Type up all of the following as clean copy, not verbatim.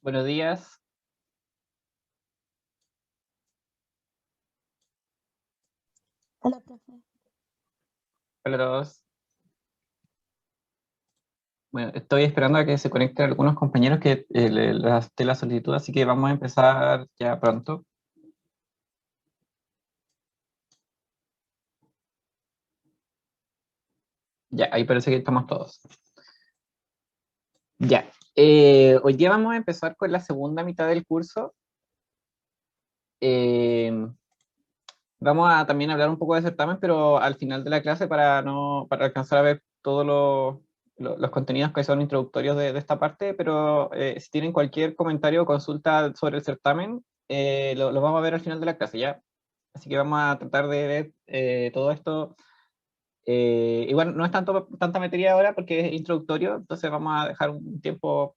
Buenos días. Hola, profe. Hola a todos. Bueno, estoy esperando a que se conecten algunos compañeros que les dé la solicitud, así que vamos a empezar ya pronto. Ya, ahí parece que estamos todos. Ya, hoy día vamos a empezar con la segunda mitad del curso. Vamos a también hablar un poco de certamen, pero al final de la clase para alcanzar a ver todos los contenidos que son introductorios de esta parte, pero si tienen cualquier comentario o consulta sobre el certamen, lo vamos a ver al final de la clase, ¿ya? Así que vamos a tratar de ver todo esto. Igual no es tanta materia ahora porque es introductorio, entonces vamos a dejar un tiempo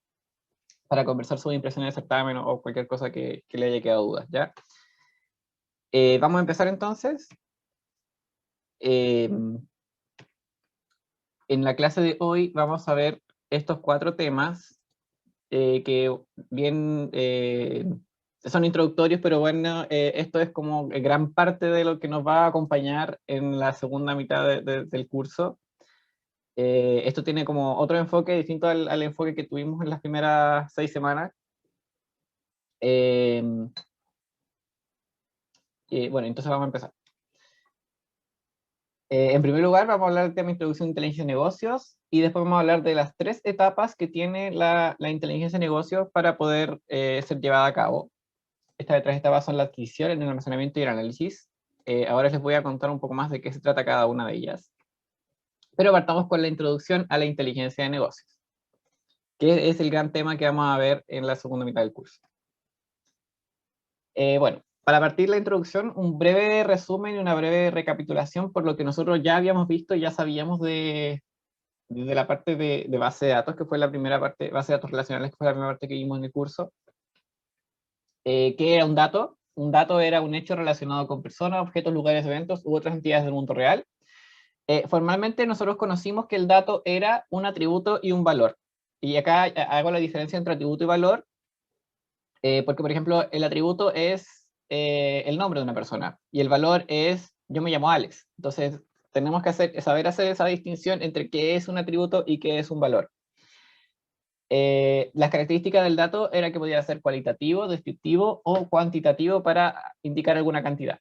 para conversar sobre impresiones de certamen o cualquier cosa que le haya quedado dudas, ¿ya? Vamos a empezar entonces. En la clase de hoy vamos a ver estos 4 temas que bien son introductorios, pero bueno, esto es como gran parte de lo que nos va a acompañar en la segunda mitad del curso. Esto tiene como otro enfoque distinto al enfoque que tuvimos en las primeras 6 semanas. Bueno, entonces vamos a empezar. En primer lugar, vamos a hablar del tema introducción de inteligencia de negocios y después vamos a hablar de las 3 etapas que tiene la inteligencia de negocios para poder ser llevada a cabo. Estas 3 etapas son la adquisición, el almacenamiento y el análisis. Ahora les voy a contar un poco más de qué se trata cada una de ellas. Pero partamos con la introducción a la inteligencia de negocios, que es el gran tema que vamos a ver en la segunda mitad del curso. Bueno, para partir la introducción, un breve resumen y una breve recapitulación por lo que nosotros ya habíamos visto y ya sabíamos de la parte de base de datos, que fue la primera parte, base de datos relacionales, que fue la primera parte que vimos en el curso. ¿Qué era un dato? Un dato era un hecho relacionado con personas, objetos, lugares, eventos u otras entidades del mundo real. Formalmente nosotros conocimos que el dato era un atributo y un valor. Y acá hago la diferencia entre atributo y valor, porque por ejemplo el atributo es el nombre de una persona y el valor es yo me llamo Alex. Entonces tenemos que saber hacer esa distinción entre qué es un atributo y qué es un valor. Las características del dato era que podía ser cualitativo, descriptivo o cuantitativo para indicar alguna cantidad.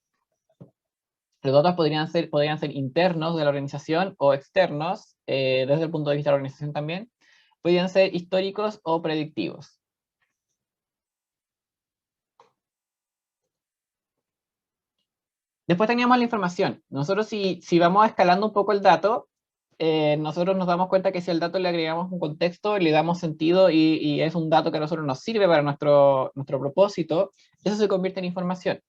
Los datos podrían ser internos de la organización o externos, desde el punto de vista de la organización también. Podrían ser históricos o predictivos. Después teníamos la información. Nosotros si vamos escalando un poco el dato, nosotros nos damos cuenta que si al dato le agregamos un contexto, le damos sentido y es un dato que a nosotros nos sirve para nuestro propósito, eso se convierte en información.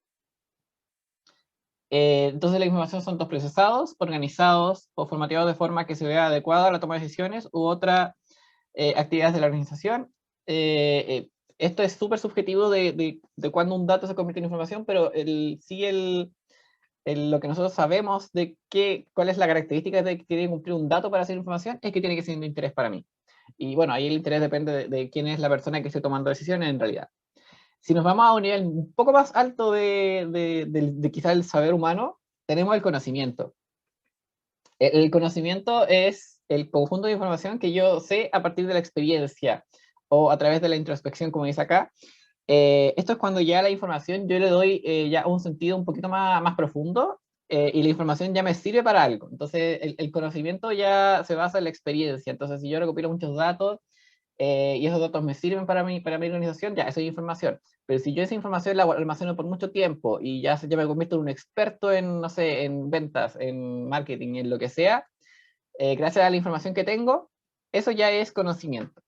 Entonces la información son datos procesados, organizados o formateados de forma que se vea adecuada a la toma de decisiones u otras actividades de la organización. Esto es súper subjetivo de cuándo un dato se convierte en información, pero lo que nosotros sabemos de cuál es la característica de que tiene que cumplir un dato para ser información es que tiene que ser de interés para mí. Y bueno, ahí el interés depende de quién es la persona que esté tomando decisiones en realidad. Si nos vamos a un nivel un poco más alto de quizá el saber humano, tenemos el conocimiento. El conocimiento es el conjunto de información que yo sé a partir de la experiencia o a través de la introspección, como dice acá. Esto es cuando ya la información yo le doy ya un sentido un poquito más profundo y la información ya me sirve para algo. Entonces el conocimiento ya se basa en la experiencia. Entonces si yo recopilo muchos datos y esos datos me sirven para mi organización, ya, eso es información. Pero si yo esa información la almaceno por mucho tiempo y ya me convierto en un experto en, no sé, en ventas, en marketing, en lo que sea, gracias a la información que tengo, eso ya es conocimiento.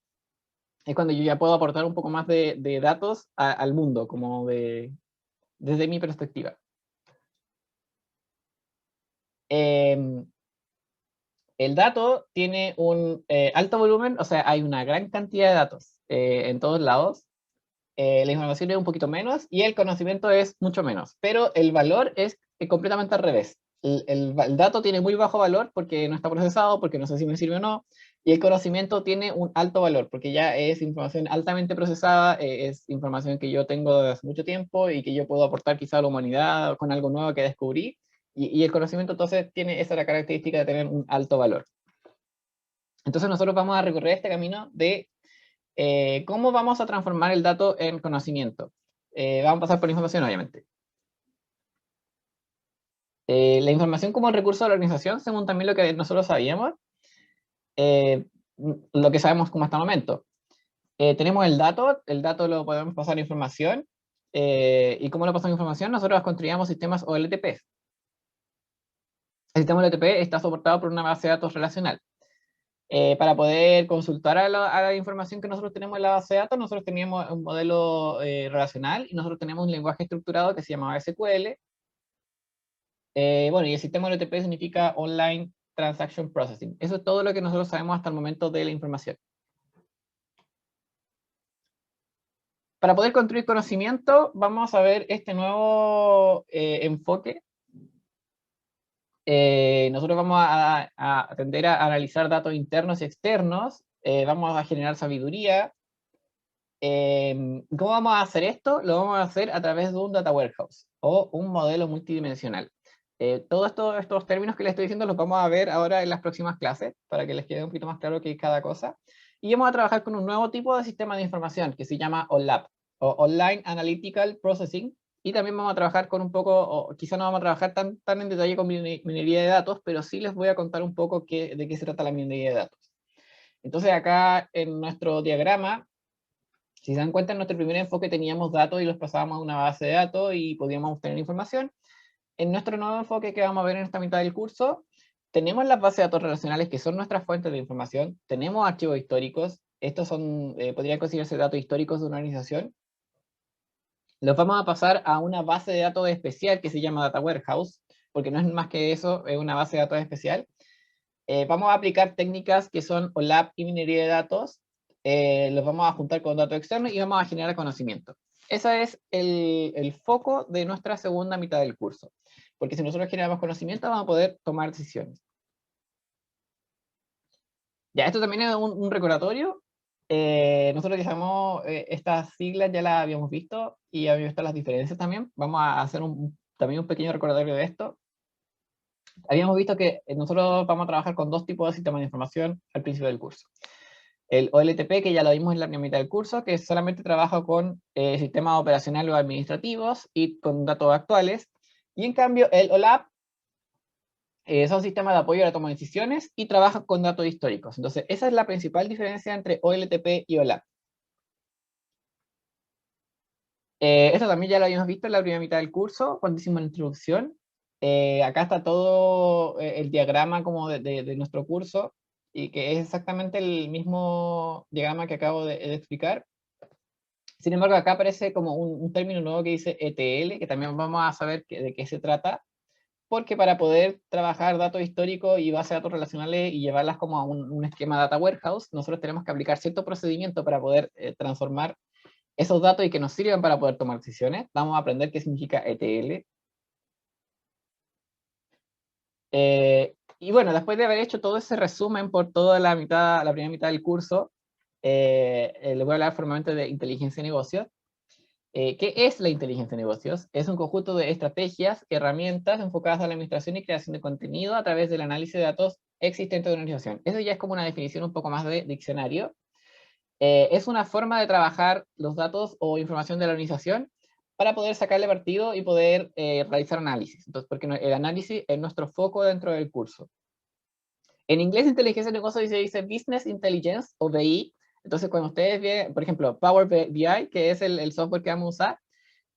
Es cuando yo ya puedo aportar un poco más de datos al mundo, como desde mi perspectiva. El dato tiene un alto volumen, o sea, hay una gran cantidad de datos en todos lados. La información es un poquito menos y el conocimiento es mucho menos, pero el valor es completamente al revés. el dato tiene muy bajo valor porque no está procesado, porque no sé si me sirve o no, y el conocimiento tiene un alto valor porque ya es información altamente procesada, es información que yo tengo desde hace mucho tiempo y que yo puedo aportar quizá a la humanidad con algo nuevo que descubrí, y el conocimiento entonces tiene esa característica de tener un alto valor. Entonces nosotros vamos a recorrer este camino de cómo vamos a transformar el dato en conocimiento. Vamos a pasar por información, obviamente. La información como recurso de la organización, según también lo que nosotros sabíamos, lo que sabemos como hasta el momento. Tenemos el dato lo podemos pasar a información, y cómo lo pasamos a información, nosotros construíamos sistemas OLTP. El sistema OLTP está soportado por una base de datos relacional. Para poder consultar a la información que nosotros tenemos en la base de datos, nosotros teníamos un modelo relacional, y nosotros tenemos un lenguaje estructurado que se llamaba SQL. Bueno, y el sistema OLTP significa Online Transaction Processing. Eso es todo lo que nosotros sabemos hasta el momento de la información. Para poder construir conocimiento, vamos a ver este nuevo enfoque. Nosotros vamos a tender a analizar datos internos y externos, vamos a generar sabiduría. ¿Cómo vamos a hacer esto? Lo vamos a hacer a través de un data warehouse o un modelo multidimensional. Todos estos términos que les estoy diciendo los vamos a ver ahora en las próximas clases, para que les quede un poquito más claro qué es cada cosa. Y vamos a trabajar con un nuevo tipo de sistema de información que se llama OLAP, o Online Analytical Processing. Y también vamos a trabajar con un poco, o quizá no vamos a trabajar tan en detalle con minería de datos, pero sí les voy a contar un poco de qué se trata la minería de datos. Entonces acá en nuestro diagrama, si se dan cuenta, en nuestro primer enfoque teníamos datos y los pasábamos a una base de datos y podíamos obtener información. En nuestro nuevo enfoque que vamos a ver en esta mitad del curso, tenemos las bases de datos relacionales que son nuestras fuentes de información, tenemos archivos históricos, estos son, podrían considerarse datos históricos de una organización. Los vamos a pasar a una base de datos especial que se llama Data Warehouse, porque no es más que eso, es una base de datos especial. Vamos a aplicar técnicas que son OLAP y minería de datos, los vamos a juntar con datos externos y vamos a generar conocimiento. Ese es el foco de nuestra segunda mitad del curso, porque si nosotros generamos conocimiento vamos a poder tomar decisiones. Ya, esto también es un recordatorio. Nosotros utilizamos estas siglas, ya las habíamos visto, y habíamos visto las diferencias también. Vamos a hacer también un pequeño recordatorio de esto. Habíamos visto que nosotros vamos a trabajar con dos tipos de sistemas de información al principio del curso. El OLTP, que ya lo vimos en la primera mitad del curso, que solamente trabaja con sistemas operacionales o administrativos y con datos actuales. Y en cambio, el OLAP son sistemas de apoyo a la toma de decisiones y trabajan con datos históricos. Entonces, esa es la principal diferencia entre OLTP y OLAP. Esto también ya lo habíamos visto en la primera mitad del curso, cuando hicimos la introducción. Acá está todo el diagrama como de nuestro curso, y que es exactamente el mismo diagrama que acabo de explicar. Sin embargo, acá aparece como un término nuevo que dice ETL, que también vamos a saber de qué se trata, porque para poder trabajar datos históricos y bases de datos relacionales y llevarlas como a un esquema data warehouse, nosotros tenemos que aplicar cierto procedimiento para poder transformar esos datos y que nos sirvan para poder tomar decisiones. Vamos a aprender qué significa ETL. Y bueno, después de haber hecho todo ese resumen por toda la primera mitad del curso, les voy a hablar formalmente de inteligencia de negocios. ¿Qué es la inteligencia de negocios? Es un conjunto de estrategias, herramientas enfocadas a la administración y creación de contenido a través del análisis de datos existentes de una organización. Eso ya es como una definición un poco más de diccionario. Es una forma de trabajar los datos o información de la organización para poder sacarle partido y poder realizar análisis. Entonces, porque el análisis es nuestro foco dentro del curso. En inglés, inteligencia de negocios se dice Business Intelligence o BI. Entonces, cuando ustedes ven, por ejemplo, Power BI, que es el software que vamos a usar,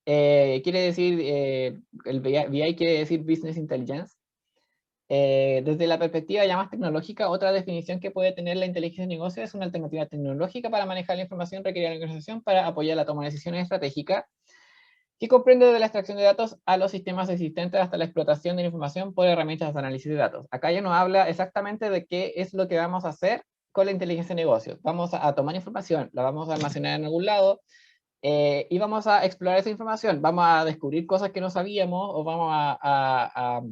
quiere decir, el BI quiere decir Business Intelligence. Desde la perspectiva ya más tecnológica, otra definición que puede tener la inteligencia de negocios es una alternativa tecnológica para manejar la información requerida en la organización para apoyar la toma de decisiones estratégicas, que comprende desde la extracción de datos a los sistemas existentes hasta la explotación de la información por herramientas de análisis de datos. Acá ya nos habla exactamente de qué es lo que vamos a hacer con la inteligencia de negocios. Vamos a tomar información, la vamos a almacenar en algún lado, y vamos a explorar esa información. Vamos a descubrir cosas que no sabíamos, o vamos a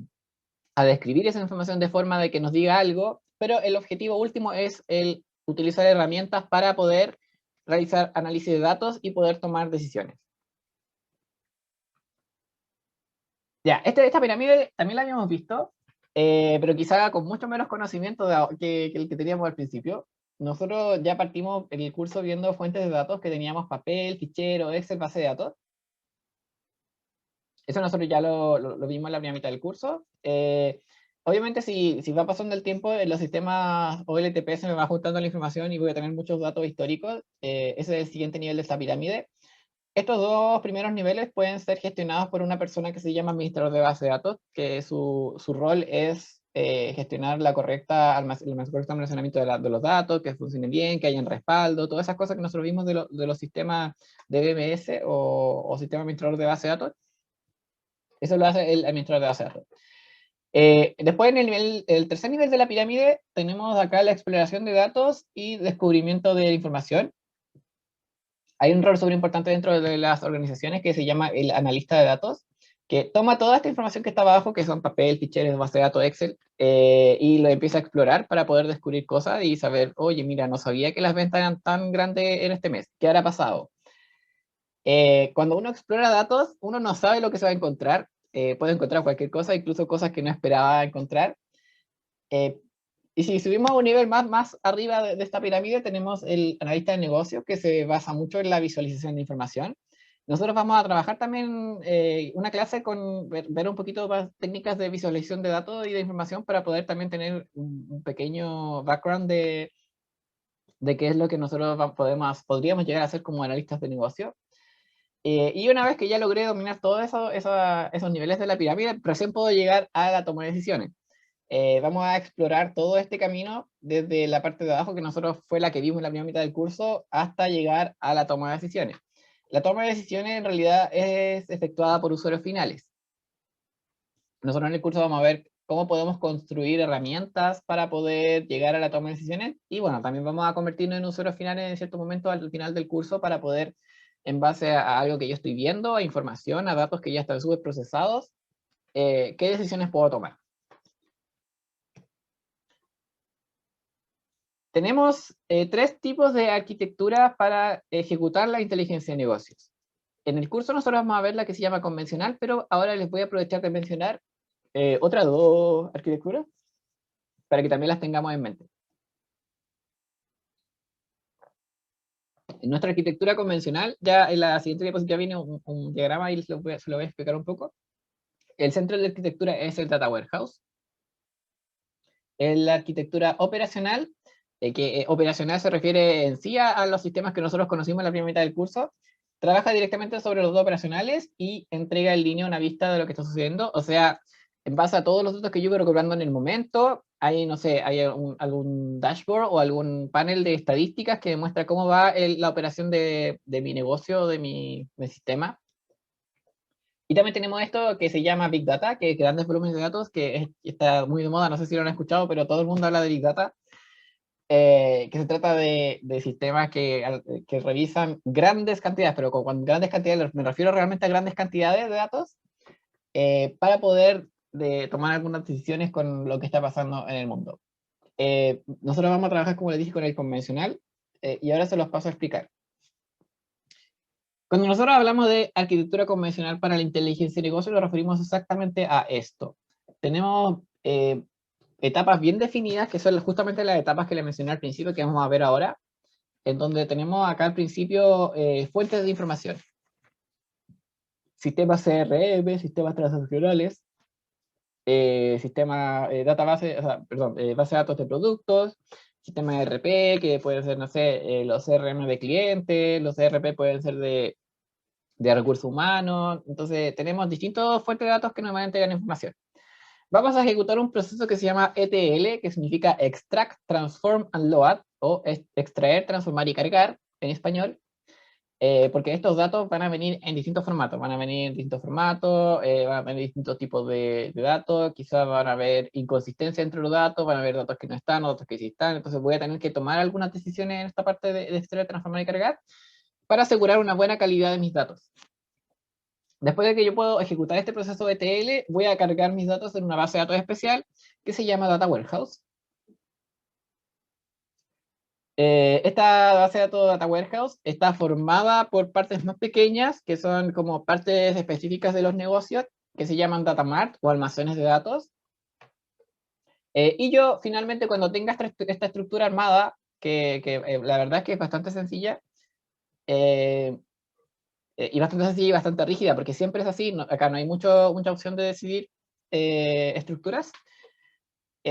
a describir esa información de forma de que nos diga algo, pero el objetivo último es el utilizar herramientas para poder realizar análisis de datos y poder tomar decisiones. Ya, esta pirámide también la habíamos visto, pero quizá con mucho menos conocimiento que el que teníamos al principio. Nosotros ya partimos en el curso viendo fuentes de datos que teníamos papel, fichero, Excel, base de datos. Eso nosotros ya lo vimos en la primera mitad del curso. Obviamente, si va pasando el tiempo, en los sistemas OLTP se me va juntando la información y voy a tener muchos datos históricos. Ese es el siguiente nivel de esta pirámide. Estos dos primeros niveles pueden ser gestionados por una persona que se llama administrador de base de datos, que su rol es gestionar el correcto almacenamiento de los datos, que funcione bien, que haya un respaldo, todas esas cosas que nosotros vimos de los sistemas de BMS o sistema administrador de base de datos. Eso lo hace el administrador de base de datos. Después, en el tercer nivel de la pirámide, tenemos acá la exploración de datos y descubrimiento de información. Hay un rol súper importante dentro de las organizaciones que se llama el analista de datos, que toma toda esta información que está abajo, que son papel, ficheros, base de datos, Excel, y lo empieza a explorar para poder descubrir cosas y saber, oye, mira, no sabía que las ventas eran tan grandes en este mes, ¿qué habrá pasado? Cuando uno explora datos, uno no sabe lo que se va a encontrar, puede encontrar cualquier cosa, incluso cosas que no esperaba encontrar. Y si subimos a un nivel más arriba de esta pirámide, tenemos el analista de negocios, que se basa mucho en la visualización de información. Nosotros vamos a trabajar también una clase con ver un poquito más técnicas de visualización de datos y de información para poder también tener un pequeño background de qué es lo que nosotros podríamos llegar a hacer como analistas de negocio. Y una vez que ya logré dominar todos esos niveles de la pirámide, recién puedo llegar a la toma de decisiones. Vamos a explorar todo este camino desde la parte de abajo, que nosotros fue la que vimos en la primera mitad del curso, hasta llegar a la toma de decisiones. La toma de decisiones en realidad es efectuada por usuarios finales. Nosotros en el curso vamos a ver cómo podemos construir herramientas para poder llegar a la toma de decisiones, y bueno, también vamos a convertirnos en usuarios finales en cierto momento al final del curso para poder, en base a algo que yo estoy viendo, a información, a datos que ya están subprocesados, qué decisiones puedo tomar. Tenemos tres tipos de arquitectura para ejecutar la inteligencia de negocios. En el curso nosotros vamos a ver la que se llama convencional, pero ahora les voy a aprovechar de mencionar otras dos arquitecturas para que también las tengamos en mente. En nuestra arquitectura convencional, ya en la siguiente diapositiva viene un diagrama y se lo voy a explicar un poco. El centro de la arquitectura es el Data Warehouse. En la arquitectura operacional, que operacional se refiere en sí a los sistemas que nosotros conocimos en la primera mitad del curso, trabaja directamente sobre los datos operacionales y entrega en línea una vista de lo que está sucediendo. O sea, en base a todos los datos que yo voy recuperando en el momento, hay, no sé, hay algún dashboard o algún panel de estadísticas que demuestra cómo va la operación de mi negocio, de mi sistema. Y también tenemos esto que se llama Big Data, que es grandes volúmenes de datos, que está muy de moda, no sé si lo han escuchado, pero todo el mundo habla de Big Data, que se trata de sistemas que revisan grandes cantidades, pero con grandes cantidades me refiero realmente a grandes cantidades de datos, para poder tomar algunas decisiones con lo que está pasando en el mundo. Nosotros vamos a trabajar, como les dije, con el convencional, y ahora se los paso a explicar. Cuando nosotros hablamos de arquitectura convencional para la inteligencia de negocio, nos referimos exactamente a esto. Tenemos etapas bien definidas, que son justamente las etapas que le mencioné al principio, que vamos a ver ahora, en donde tenemos acá al principio fuentes de información. Sistemas CRM, sistemas transaccionales, database, base de datos de productos, sistema ERP, que pueden ser, no sé, los CRM de clientes, los ERP pueden ser de recursos humanos. Entonces tenemos distintas fuentes de datos que nos van a entregar información. Vamos a ejecutar un proceso que se llama ETL, que significa Extract, Transform and Load, o extraer, transformar y cargar en español, porque estos datos van a venir en distintos formatos, van a venir distintos tipos de datos, quizás van a haber inconsistencia entre los datos, van a haber datos que no están, otros que sí están, entonces voy a tener que tomar algunas decisiones en esta parte de extraer, transformar y cargar, para asegurar una buena calidad de mis datos. Después de que yo puedo ejecutar este proceso ETL, voy a cargar mis datos en una base de datos especial que se llama Data Warehouse. Esta base de datos Data Warehouse está formada por partes más pequeñas, que son como partes específicas de los negocios, que se llaman Data Mart o almacenes de datos. Y yo, finalmente, cuando tenga esta estructura armada, que la verdad es que es bastante sencilla, y bastante sencilla y bastante rígida, porque siempre es así, acá no hay mucha opción de decidir estructuras,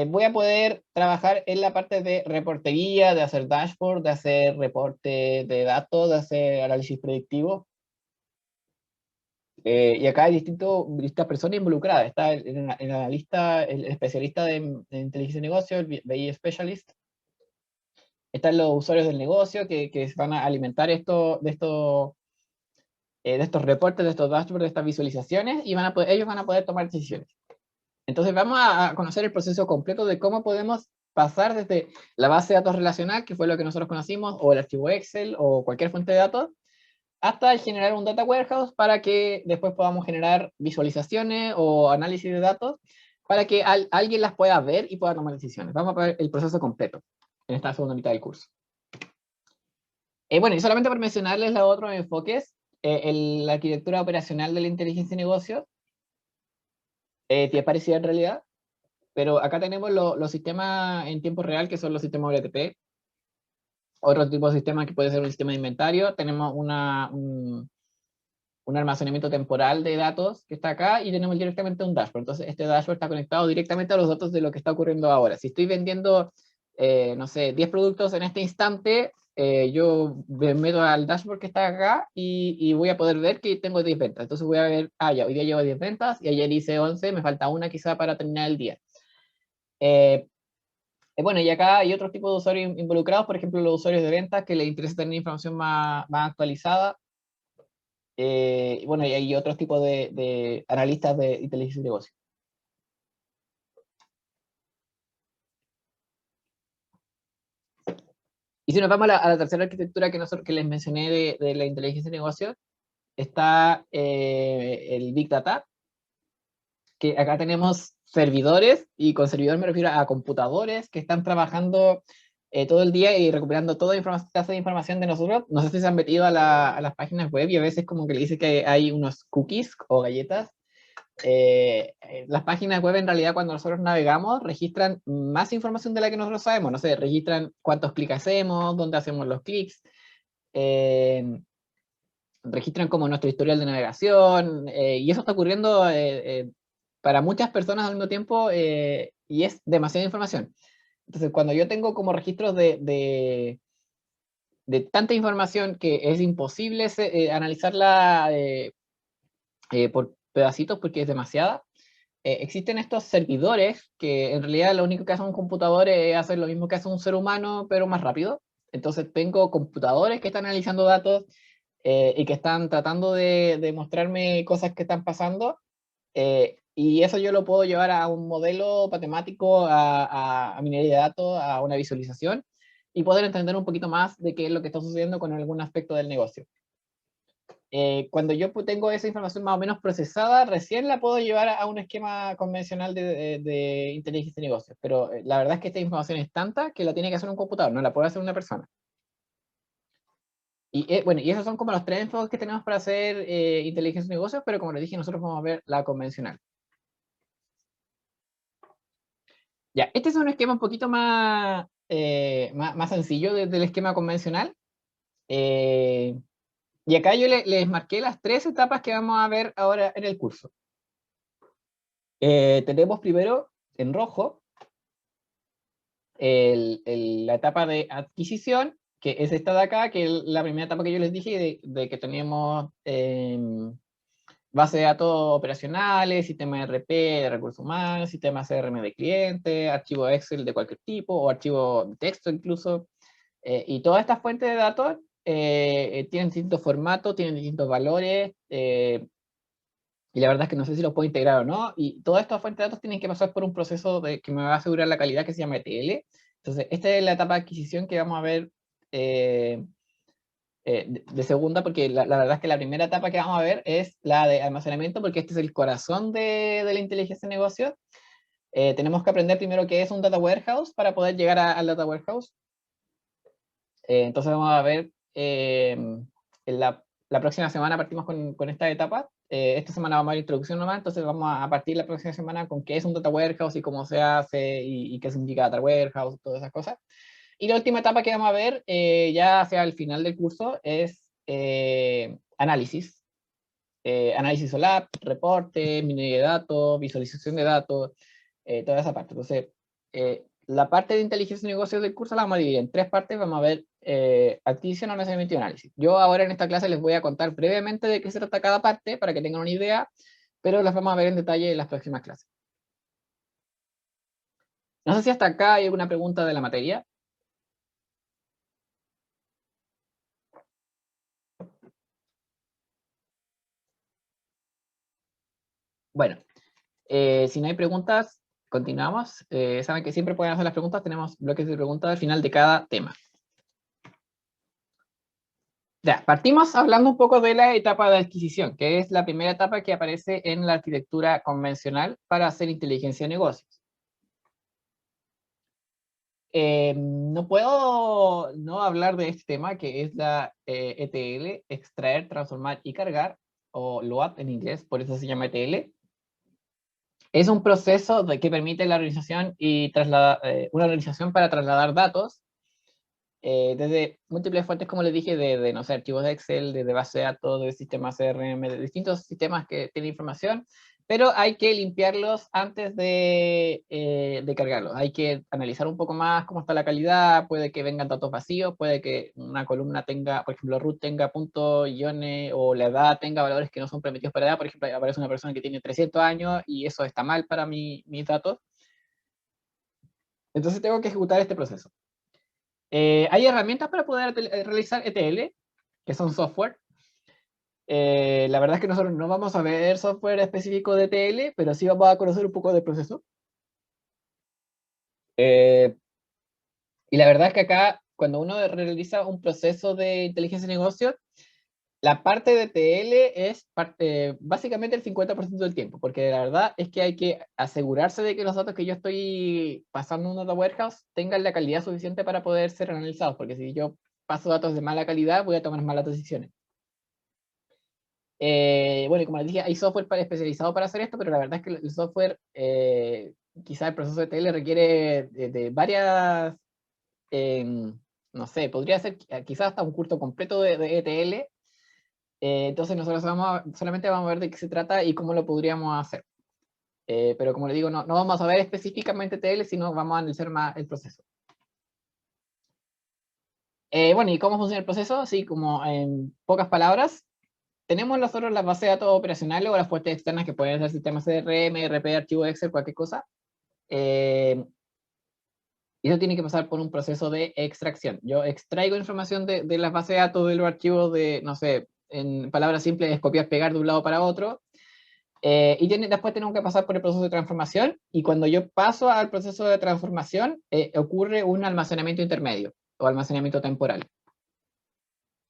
voy a poder trabajar en la parte de reportería, de hacer dashboard, de hacer reporte de datos, de hacer análisis predictivo. Y acá hay distintas personas involucradas. Está el analista, el especialista de inteligencia de negocio, el BI Specialist. Están los usuarios del negocio que van a alimentar de estos reportes, de estos dashboards, de estas visualizaciones, y ellos van a poder tomar decisiones. Entonces vamos a conocer el proceso completo de cómo podemos pasar desde la base de datos relacional, que fue lo que nosotros conocimos, o el archivo Excel, o cualquier fuente de datos, hasta generar un data warehouse para que después podamos generar visualizaciones o análisis de datos para que alguien las pueda ver y pueda tomar decisiones. Vamos a ver el proceso completo en esta segunda mitad del curso. Bueno, y solamente por mencionarles los otros enfoques, la arquitectura operacional de la inteligencia de negocios, tiene parecida en realidad, pero acá tenemos los sistemas en tiempo real, que son los sistemas OLTP. Otro tipo de sistema que puede ser un sistema de inventario. Tenemos un almacenamiento temporal de datos que está acá, y tenemos directamente un dashboard. Entonces este dashboard está conectado directamente a los datos de lo que está ocurriendo ahora. Si estoy vendiendo, no sé, 10 productos en este instante, yo me meto al dashboard que está acá y voy a poder ver que tengo 10 ventas. Entonces voy a ver, ya, hoy día llevo 10 ventas y ayer hice 11, me falta una quizá para terminar el día. Bueno, y acá hay otros tipos de usuarios involucrados, por ejemplo, los usuarios de ventas que les interesa tener información más actualizada. Bueno, y hay otros tipos de analistas de inteligencia de negocio. Y si nos vamos a la tercera arquitectura que les mencioné de la inteligencia de negocio, está el Big Data, que acá tenemos servidores, y con servidor me refiero a computadores que están trabajando todo el día y recuperando toda clase de información de nosotros. No sé si se han metido a las páginas web y a veces como que le dice que hay unos cookies o galletas. Las páginas web en realidad, cuando nosotros navegamos, registran más información de la que nosotros sabemos. No sé, registran cuántos clics hacemos, dónde hacemos los clics, registran como nuestro historial de navegación, y eso está ocurriendo para muchas personas al mismo tiempo, y es demasiada información. Entonces, cuando yo tengo como registros de tanta información que es imposible analizarla por pedacitos porque es demasiada, existen estos servidores que en realidad lo único que hace un computador es hacer lo mismo que hace un ser humano, pero más rápido. Entonces tengo computadores que están analizando datos y que están tratando de mostrarme cosas que están pasando, y eso yo lo puedo llevar a un modelo matemático, a minería de datos, a una visualización, y poder entender un poquito más de qué es lo que está sucediendo con algún aspecto del negocio. Cuando yo tengo esa información más o menos procesada, recién la puedo llevar a un esquema convencional de inteligencia de negocios. Pero la verdad es que esta información es tanta que la tiene que hacer un computador, no la puede hacer una persona. Y bueno, y esos son como los tres enfoques que tenemos para hacer inteligencia de negocios, pero como les dije, nosotros vamos a ver la convencional. Ya, este es un esquema un poquito más sencillo del esquema convencional. Y acá yo les marqué las tres etapas que vamos a ver ahora en el curso. Tenemos primero, en rojo, la etapa de adquisición, que es esta de acá, que es la primera etapa que yo les dije, de que tenemos base de datos operacionales, sistema RP de recursos humanos, sistema CRM de cliente, archivo Excel de cualquier tipo, o archivo de texto incluso. Y todas estas fuentes de datos tienen distintos formatos, tienen distintos valores, y la verdad es que no sé si los puedo integrar o no, y todas estas fuentes de datos tienen que pasar por un proceso que me va a asegurar la calidad, que se llama ETL. Entonces, esta es la etapa de adquisición que vamos a ver de segunda, porque la verdad es que la primera etapa que vamos a ver es la de almacenamiento, porque este es el corazón de la inteligencia de negocio. Tenemos que aprender primero qué es un data warehouse para poder llegar al data warehouse. Entonces vamos a ver, en la próxima semana partimos con esta etapa. Esta semana vamos a ver introducción nomás, entonces vamos a partir la próxima semana con qué es un data warehouse y cómo se hace y qué significa data warehouse, todas esas cosas. Y la última etapa que vamos a ver, ya hacia el final del curso, es análisis. Análisis OLAP, reporte, minería de datos, visualización de datos, toda esa parte. Entonces, la parte de inteligencia de negocios del curso la vamos a dividir en tres partes. Vamos a ver adquisición, almacenamiento y análisis. Yo ahora en esta clase les voy a contar brevemente de qué se trata cada parte para que tengan una idea, pero las vamos a ver en detalle en las próximas clases. No sé si hasta acá hay alguna pregunta de la materia. Bueno, si no hay preguntas, continuamos. Saben que siempre pueden hacer las preguntas, tenemos bloques de preguntas al final de cada tema. Ya, partimos hablando un poco de la etapa de adquisición, que es la primera etapa que aparece en la arquitectura convencional para hacer inteligencia de negocios. No puedo no hablar de este tema, que es la ETL, extraer, transformar y cargar, o LOAD en inglés, por eso se llama ETL. Es un proceso que permite la organización y una organización para trasladar datos desde múltiples fuentes, como les dije, de no sé, archivos de Excel, desde base de datos, de sistemas CRM, de distintos sistemas que tienen información, pero hay que limpiarlos antes de cargarlos. Hay que analizar un poco más cómo está la calidad, puede que vengan datos vacíos, puede que una columna tenga, por ejemplo, root tenga puntos, iones, o la edad tenga valores que no son permitidos para edad. Por ejemplo, aparece una persona que tiene 300 años y eso está mal para mis datos. Entonces tengo que ejecutar este proceso. Hay herramientas para poder realizar ETL, que son software. La verdad es que nosotros no vamos a ver software específico de ETL, pero sí vamos a conocer un poco del proceso. Y la verdad es que acá, cuando uno realiza un proceso de inteligencia de negocio, la parte de ETL es básicamente el 50% del tiempo, porque la verdad es que hay que asegurarse de que los datos que yo estoy pasando en un data warehouse tengan la calidad suficiente para poder ser analizados, porque si yo paso datos de mala calidad, voy a tomar malas decisiones. Bueno, y como les dije, hay software especializado para hacer esto, pero la verdad es que el software, quizá el proceso de ETL requiere de varias, no sé, podría ser quizás hasta un curso completo de ETL. Entonces nosotros solamente vamos a ver de qué se trata y cómo lo podríamos hacer. Pero como les digo, no vamos a ver específicamente ETL, sino vamos a analizar más el proceso. Bueno, ¿y cómo funciona el proceso? Sí, como en pocas palabras, tenemos nosotros las bases de datos operacionales o las fuentes externas que pueden ser sistemas CRM, RP, archivo Excel, cualquier cosa. Y eso tiene que pasar por un proceso de extracción. Yo extraigo información de las bases de datos de los archivos de, no sé, en palabras simples, es copiar, pegar de un lado para otro. Y después tenemos que pasar por el proceso de transformación. Y cuando yo paso al proceso de transformación, ocurre un almacenamiento intermedio o almacenamiento temporal.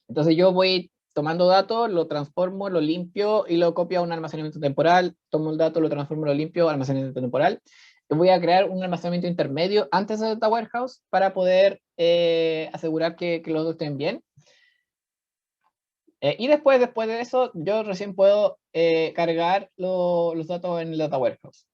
Entonces yo voy tomando datos, lo transformo, lo limpio y lo copio a un almacenamiento temporal. Tomo el dato, lo transformo, lo limpio, almacenamiento temporal. Voy a crear un almacenamiento intermedio antes del data warehouse para poder asegurar que los datos estén bien. Y después de eso, yo recién puedo cargar los datos en el data warehouse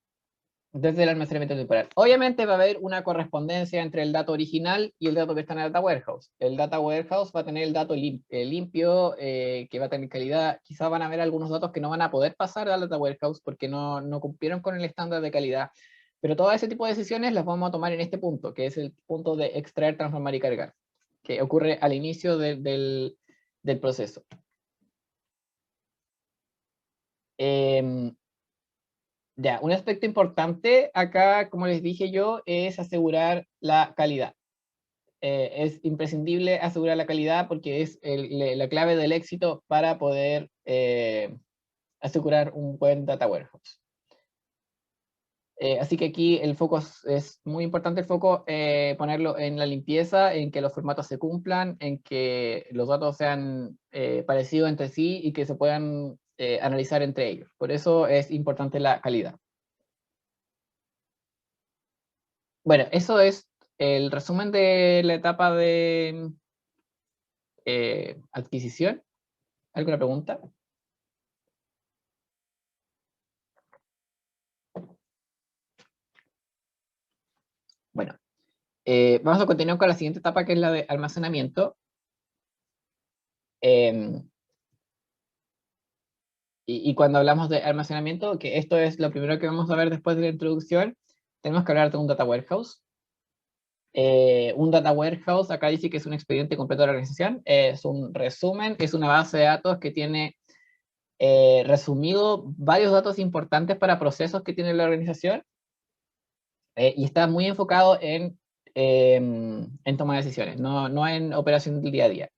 desde el almacenamiento temporal. Obviamente va a haber una correspondencia entre el dato original y el dato que está en el data warehouse. El data warehouse va a tener el dato limpio, que va a tener calidad. Quizás van a haber algunos datos que no van a poder pasar al data warehouse porque no cumplieron con el estándar de calidad. Pero todo ese tipo de decisiones las vamos a tomar en este punto, que es el punto de extraer, transformar y cargar, que ocurre al inicio del proceso. Ya, un aspecto importante acá, como les dije yo, es asegurar la calidad. Es imprescindible asegurar la calidad porque es la clave del éxito para poder asegurar un buen data warehouse. Así que aquí el foco es muy importante, el foco ponerlo en la limpieza, en que los formatos se cumplan, en que los datos sean parecidos entre sí y que se puedan analizar entre ellos. Por eso es importante la calidad. Bueno, eso es el resumen de la etapa de adquisición. ¿Alguna pregunta? Bueno, vamos a continuar con la siguiente etapa, que es la de almacenamiento. Y cuando hablamos de almacenamiento, que esto es lo primero que vamos a ver después de la introducción, tenemos que hablar de un data warehouse. Un data warehouse, acá dice que es un expediente completo de la organización, es un resumen, es una base de datos que tiene resumido varios datos importantes para procesos que tiene la organización, y está muy enfocado en toma de decisiones, no en operación del día a día.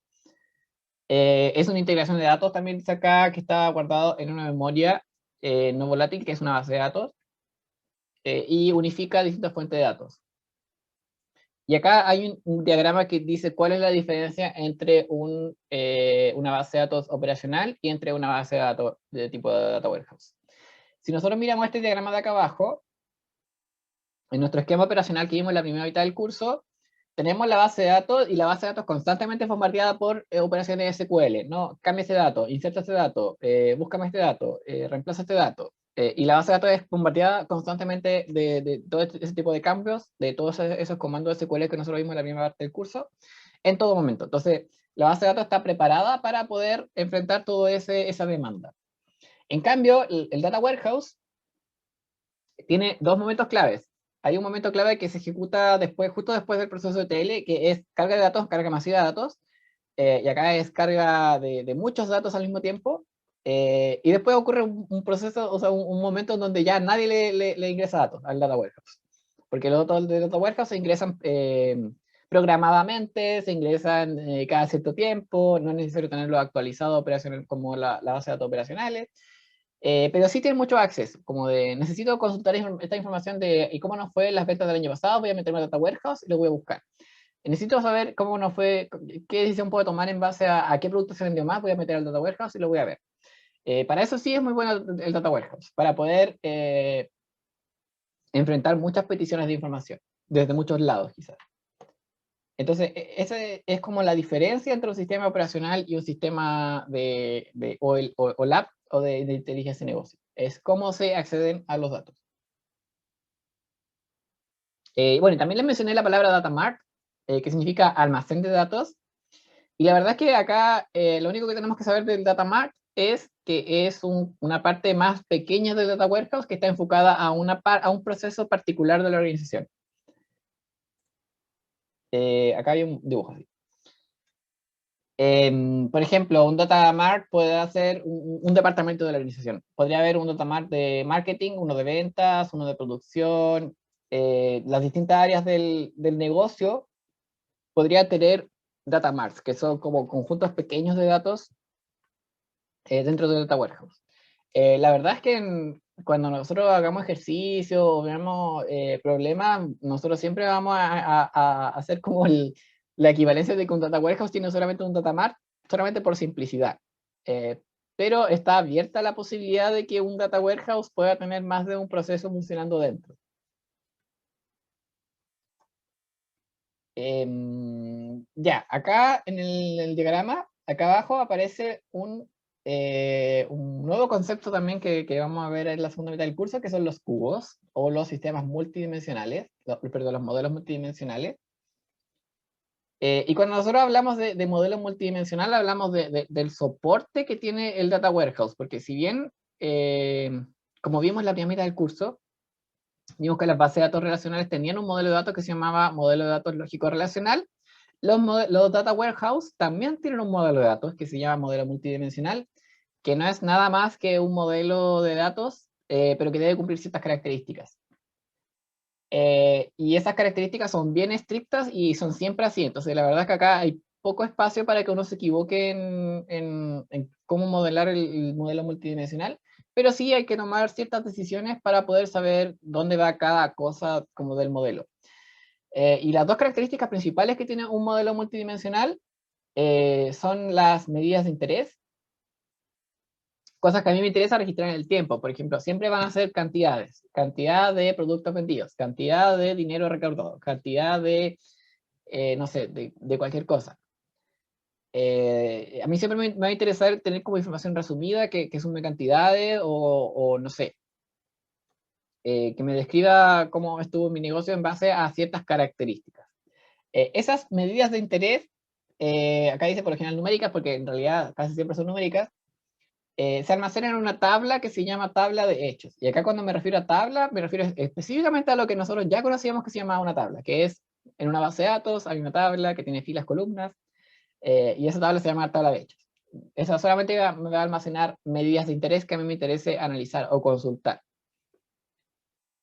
Es una integración de datos, también dice acá, que está guardado en una memoria no volátil, que es una base de datos, y unifica distintas fuentes de datos. Y acá hay un diagrama que dice cuál es la diferencia entre una base de datos operacional y entre una base de datos de tipo de data warehouse. Si nosotros miramos este diagrama de acá abajo, en nuestro esquema operacional que vimos en la primera mitad del curso, tenemos la base de datos, y la base de datos constantemente es bombardeada por operaciones SQL, ¿no? Cambia ese dato, inserta este dato, búscame este dato, reemplaza este dato. Y la base de datos es bombardeada constantemente de todo ese tipo de cambios, de todos esos comandos SQL que nosotros vimos en la primera parte del curso, en todo momento. Entonces, la base de datos está preparada para poder enfrentar toda esa demanda. En cambio, el Data Warehouse tiene dos momentos claves. Hay un momento clave que se ejecuta después, justo después del proceso de TL, que es carga de datos, carga masiva de datos, y acá es carga de muchos datos al mismo tiempo, y después ocurre un proceso, o sea, un momento en donde ya nadie le ingresa datos al Data Warehouse, porque los datos del Data Warehouse se ingresan programadamente, se ingresan cada cierto tiempo, no es necesario tenerlo actualizado operacional como la base de datos operacionales. Pero sí tiene mucho acceso, como de, necesito consultar esta información de ¿y cómo nos fue las ventas del año pasado? Voy a meterme a Data Warehouse y lo voy a buscar. Necesito saber cómo nos fue, qué decisión puedo tomar en base a qué producto se vendió más, voy a meter al Data Warehouse y lo voy a ver. Para eso sí es muy bueno el Data Warehouse, para poder enfrentar muchas peticiones de información, desde muchos lados quizás. Entonces, esa es como la diferencia entre un sistema operacional y un sistema o lab o de inteligencia de negocio. Es cómo se acceden a los datos. Bueno, y también les mencioné la palabra data mart, que significa almacén de datos. Y la verdad es que acá lo único que tenemos que saber del data mart es que es una parte más pequeña del data warehouse que está enfocada a un proceso particular de la organización. Acá hay un dibujo así. Por ejemplo, un data mart puede ser un departamento de la organización. Podría haber un data mart de marketing, uno de ventas, uno de producción. Las distintas áreas del negocio podría tener data marts, que son como conjuntos pequeños de datos dentro del data warehouse. La verdad es que cuando nosotros hagamos ejercicio o veamos problemas, nosotros siempre vamos a hacer como la equivalencia de que un data warehouse tiene solamente un data mart, solamente por simplicidad. Pero está abierta la posibilidad de que un data warehouse pueda tener más de un proceso funcionando dentro. Ya, acá en el diagrama, acá abajo aparece un nuevo concepto también que vamos a ver en la segunda mitad del curso, que son los cubos o los sistemas multidimensionales, perdón, los modelos multidimensionales. Y cuando nosotros hablamos de modelo multidimensional, hablamos del soporte que tiene el Data Warehouse, porque si bien, como vimos en la primera mitad del curso, vimos que las bases de datos relacionales tenían un modelo de datos que se llamaba modelo de datos lógico relacional. Los Data Warehouse también tienen un modelo de datos que se llama modelo multidimensional, que no es nada más que un modelo de datos, pero que debe cumplir ciertas características. Y esas características son bien estrictas y son siempre así. Entonces, la verdad es que acá hay poco espacio para que uno se equivoque en cómo modelar el modelo multidimensional. pero sí hay que tomar ciertas decisiones para poder saber dónde va cada cosa como del modelo. Y las dos características principales que tiene un modelo multidimensional son las medidas de interés, cosas que a mí me interesa registrar en el tiempo. Por ejemplo, siempre van a ser cantidades, cantidad de productos vendidos, cantidad de dinero recaudado, cantidad de, no sé, de cualquier cosa. A mí siempre me va a interesar tener como información resumida que sume cantidades o no sé, que me describa cómo estuvo mi negocio en base a ciertas características. Esas medidas de interés, acá dice por lo general numéricas, porque en realidad casi siempre son numéricas, se almacenan en una tabla que se llama tabla de hechos. Y acá cuando me refiero a tabla, me refiero específicamente a lo que nosotros ya conocíamos que se llamaba una tabla, que es en una base de datos hay una tabla que tiene filas, columnas, y esa tabla se llama tabla de hechos. Esa solamente me va a almacenar medidas de interés que a mí me interese analizar o consultar.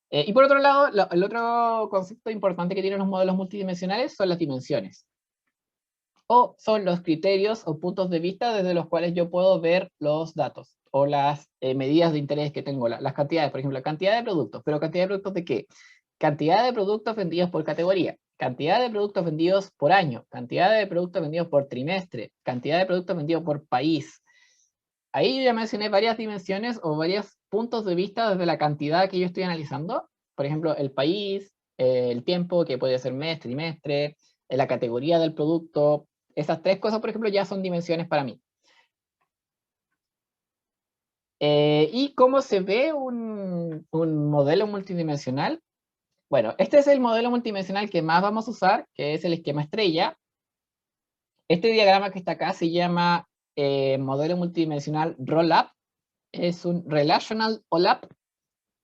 Y por otro lado, el otro concepto importante que tienen los modelos multidimensionales son las dimensiones. O son los criterios o puntos de vista desde los cuales yo puedo ver los datos o las medidas de interés que tengo, las cantidades, por ejemplo, la cantidad de productos. ¿Pero cantidad de productos de qué? Cantidad de productos vendidos por categoría, cantidad de productos vendidos por año, cantidad de productos vendidos por trimestre, cantidad de productos vendidos por país. Ahí yo ya mencioné varias dimensiones o varios puntos de vista desde la cantidad que yo estoy analizando. Por ejemplo, el país, el tiempo, que puede ser mes, trimestre, la categoría del producto. Esas tres cosas, por ejemplo, ya son dimensiones para mí. ¿Y cómo se ve un modelo multidimensional? Bueno, este es el modelo multidimensional que más vamos a usar, que es el esquema estrella. Este diagrama que está acá se llama modelo multidimensional Rollup. Es un Relational OLAP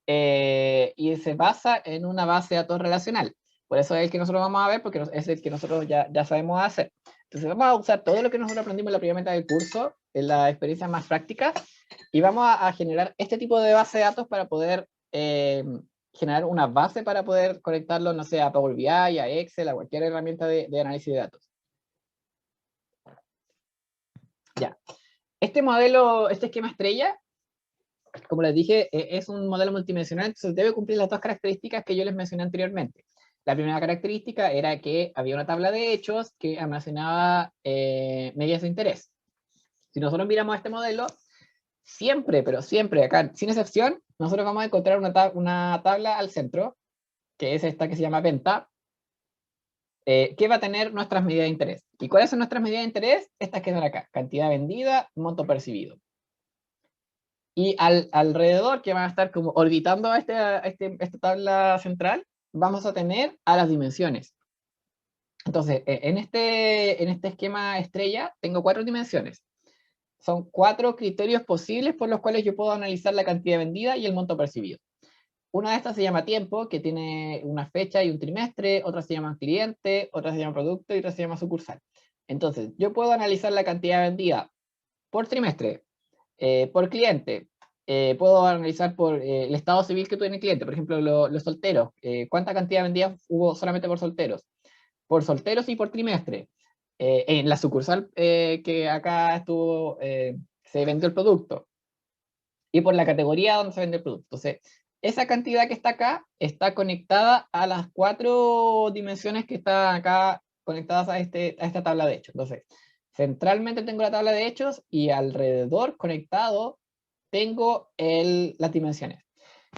y se basa en una base de datos relacional. Por eso es el que nosotros vamos a ver, porque es el que nosotros ya sabemos hacer. Entonces vamos a usar todo lo que nosotros aprendimos en la primera mitad del curso, en las experiencias más prácticas, y vamos a generar este tipo de base de datos para poder generar una base para poder conectarlo, no sé, a Power BI, a Excel, a cualquier herramienta de análisis de datos. Ya. Este modelo, este esquema estrella, como les dije, es un modelo multidimensional, entonces debe cumplir las dos características que yo les mencioné anteriormente. La primera característica era que había una tabla de hechos que almacenaba medidas de interés. Si nosotros miramos este modelo, siempre, pero siempre, acá, sin excepción, nosotros vamos a encontrar una tabla al centro, que es esta que se llama venta, que va a tener nuestras medidas de interés. ¿Y cuáles son nuestras medidas de interés? Estas que están acá, cantidad vendida, monto percibido. Y alrededor, que van a estar como orbitando esta tabla central, vamos a tener a las dimensiones. Entonces, en este esquema estrella, tengo 4 dimensiones. Son 4 criterios posibles por los cuales yo puedo analizar la cantidad vendida y el monto percibido. Una de estas se llama tiempo, que tiene una fecha y un trimestre. Otra se llama cliente, otra se llama producto y otra se llama sucursal. Entonces, yo puedo analizar la cantidad vendida por trimestre, por cliente, puedo analizar por el estado civil que tiene el cliente, por ejemplo, los solteros, cuánta cantidad de vendidas hubo solamente por solteros y por trimestre. En la sucursal que acá estuvo, se vendió el producto, y por la categoría donde se vende el producto. Entonces, esa cantidad que está acá está conectada a las 4 dimensiones que están acá conectadas a esta tabla de hechos. Entonces, centralmente tengo la tabla de hechos y alrededor conectado tengo las dimensiones.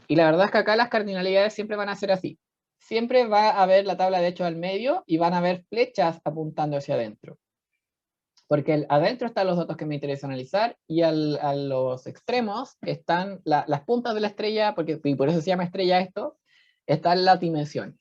Y la verdad es que acá las cardinalidades siempre van a ser así. Siempre va a haber la tabla de hechos al medio y van a haber flechas apuntando hacia adentro. Porque adentro están los datos que me interesa analizar y a los extremos están las puntas de la estrella, y por eso se llama estrella esto, están las dimensiones.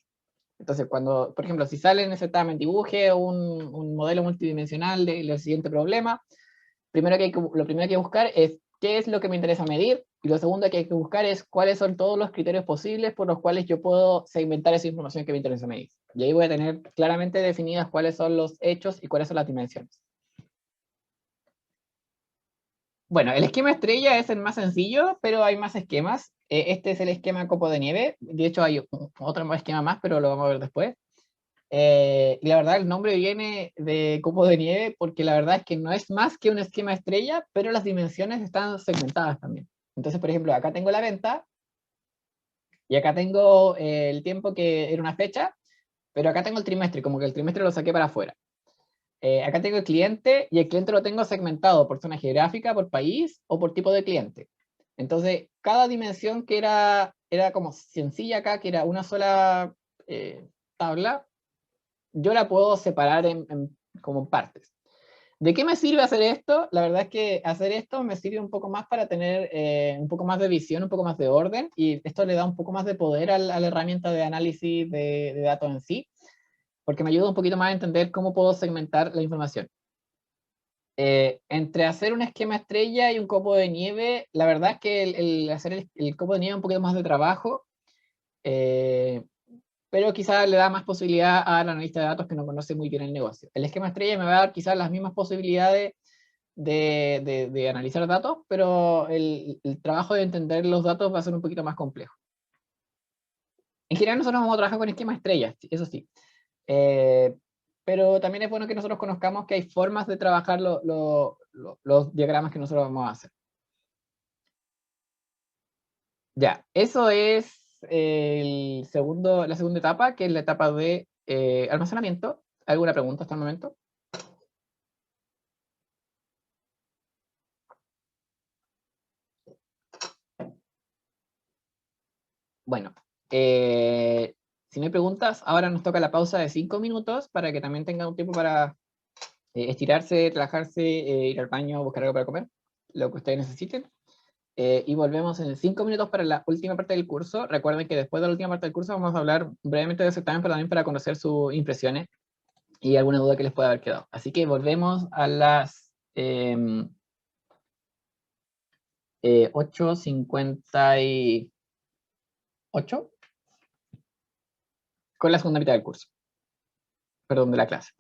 Entonces, cuando, por ejemplo, si sale en ese certamen dibuje un modelo multidimensional del siguiente problema, lo primero que hay que buscar es qué es lo que me interesa medir, y lo segundo que hay que buscar es cuáles son todos los criterios posibles por los cuales yo puedo segmentar esa información que me interesa medir. Y ahí voy a tener claramente definidas cuáles son los hechos y cuáles son las dimensiones. Bueno, el esquema estrella es el más sencillo, pero hay más esquemas. Este es el esquema copo de nieve. De hecho, hay otro esquema más, pero lo vamos a ver después. Y la verdad, el nombre viene de copo de nieve porque la verdad es que no es más que un esquema estrella, pero las dimensiones están segmentadas también. Entonces, por ejemplo, acá tengo la venta, y acá tengo el tiempo que era una fecha, pero acá tengo el trimestre, como que el trimestre lo saqué para afuera. Acá tengo el cliente, y el cliente lo tengo segmentado por zona geográfica, por país o por tipo de cliente. Entonces, cada dimensión que era como sencilla acá, que era una sola tabla, yo la puedo separar como partes. ¿De qué me sirve hacer esto? La verdad es que hacer esto me sirve un poco más para tener un poco más de visión, un poco más de orden, y esto le da un poco más de poder a la herramienta de análisis de datos en sí, porque me ayuda un poquito más a entender cómo puedo segmentar la información. Entre hacer un esquema estrella y un copo de nieve, la verdad es que el hacer el copo de nieve es un poquito más de trabajo, eh, pero quizás le da más posibilidad al analista de datos que no conoce muy bien el negocio. El esquema estrella me va a dar quizás las mismas posibilidades de analizar datos, pero el trabajo de entender los datos va a ser un poquito más complejo. En general nosotros vamos a trabajar con esquemas estrellas, eso sí. Pero también es bueno que nosotros conozcamos que hay formas de trabajar los diagramas que nosotros vamos a hacer. Ya, eso es la segunda etapa, que es la etapa de almacenamiento. ¿Alguna pregunta hasta el momento? Bueno, si no hay preguntas, ahora nos toca la pausa de 5 minutos para que también tengan un tiempo para estirarse, relajarse, ir al baño, buscar algo para comer, lo que ustedes necesiten. Y volvemos en 5 minutos para la última parte del curso. Recuerden que después de la última parte del curso vamos a hablar brevemente de certamen, pero también para conocer sus impresiones y alguna duda que les pueda haber quedado. Así que volvemos a las 8:58 con la segunda mitad del curso, perdón, de la clase.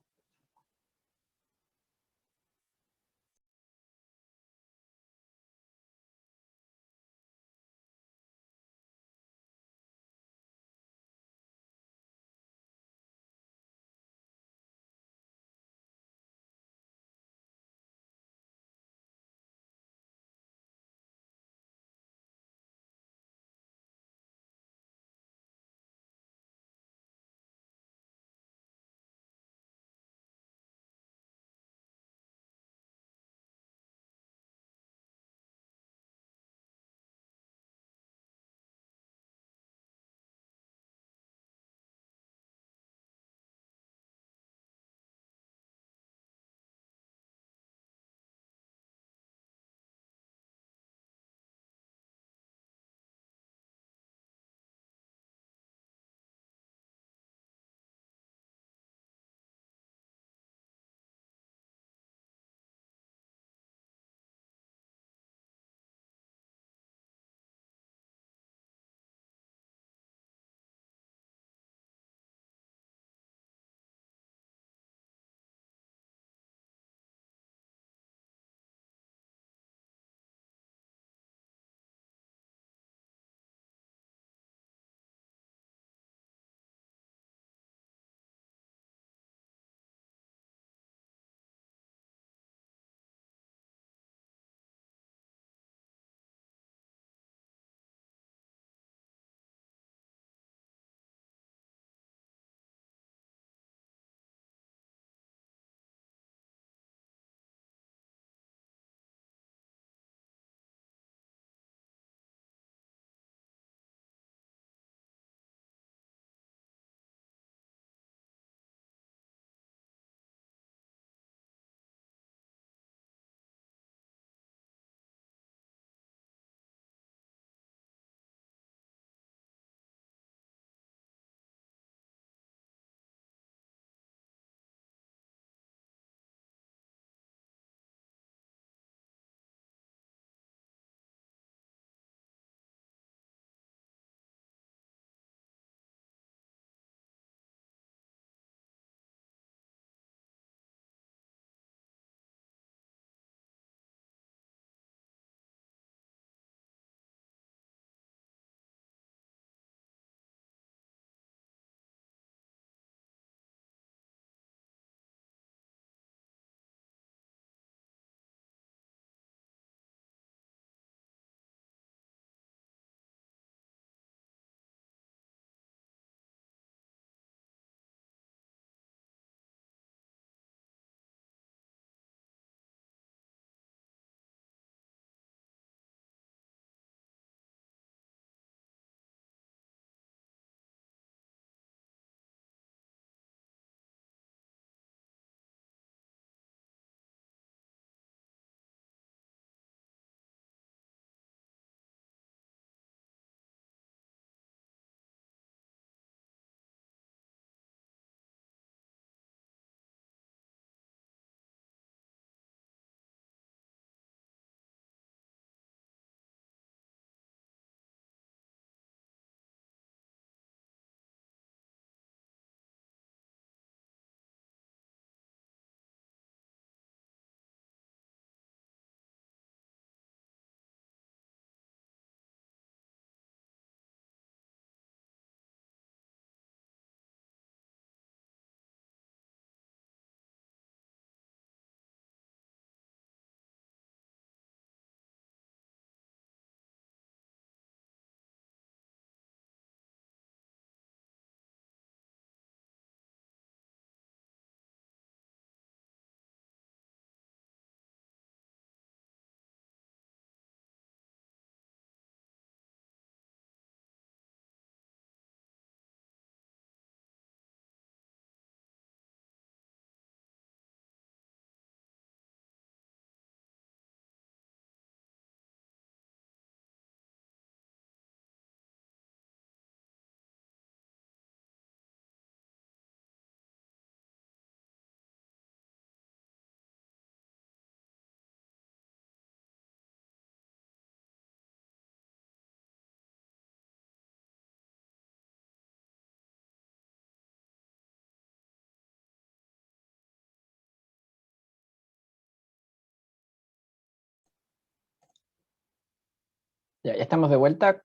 Ya estamos de vuelta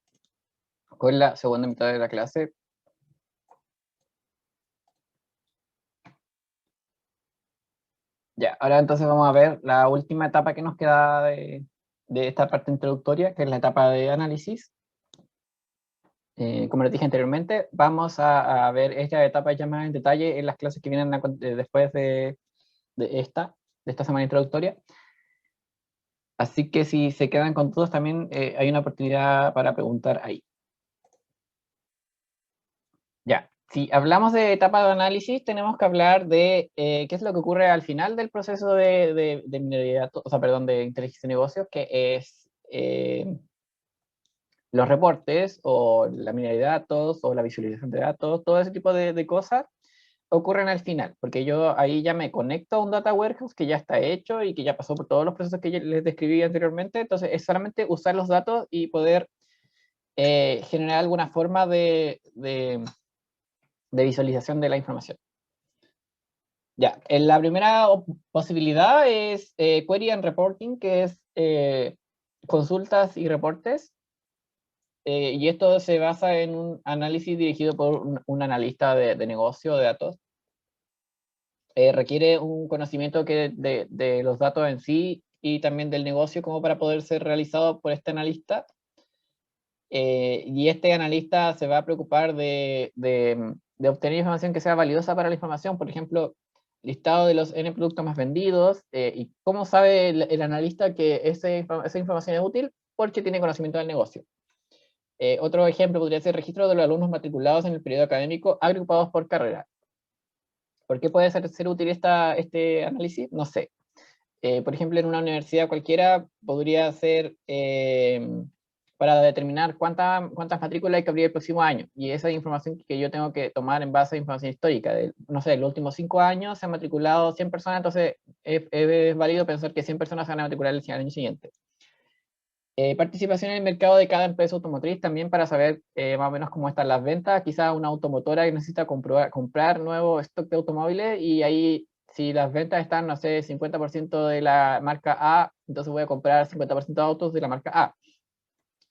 con la segunda mitad de la clase. Ya, ahora entonces vamos a ver la última etapa que nos queda de esta parte introductoria, que es la etapa de análisis. Como les dije anteriormente, vamos a ver esta etapa ya más en detalle en las clases que vienen después de esta semana introductoria. Así que si se quedan con todos, también hay una oportunidad para preguntar ahí. Ya, si hablamos de etapa de análisis, tenemos que hablar de qué es lo que ocurre al final del proceso de minería de datos, o sea, perdón, de inteligencia de negocios, que es los reportes, o la minería de datos, o la visualización de datos, todo ese tipo de cosas ocurren al final, porque yo ahí ya me conecto a un data warehouse que ya está hecho y que ya pasó por todos los procesos que les describí anteriormente, entonces es solamente usar los datos y poder generar alguna forma de visualización de la información. Ya, la primera posibilidad es Query and Reporting, que es consultas y reportes. Y esto se basa en un análisis dirigido por un analista de negocio de datos. Requiere un conocimiento de los datos en sí y también del negocio como para poder ser realizado por este analista. Y este analista se va a preocupar de obtener información que sea valiosa para la información, por ejemplo, listado de los N productos más vendidos, y cómo sabe el analista que esa información es útil, porque tiene conocimiento del negocio. Otro ejemplo podría ser registro de los alumnos matriculados en el periodo académico agrupados por carrera. ¿Por qué puede ser útil este análisis? No sé. Por ejemplo, en una universidad cualquiera podría ser para determinar cuántas matrículas hay que abrir el próximo año. Y esa información que yo tengo que tomar en base a información histórica. No sé, en los últimos 5 años se han matriculado 100 personas, entonces es válido pensar que 100 personas se van a matricular el año siguiente. Participación en el mercado de cada empresa automotriz también para saber más o menos cómo están las ventas. Quizá una automotora que necesita comprar nuevo stock de automóviles y ahí si las ventas están, no sé, 50% de la marca A, entonces voy a comprar 50% de autos de la marca A.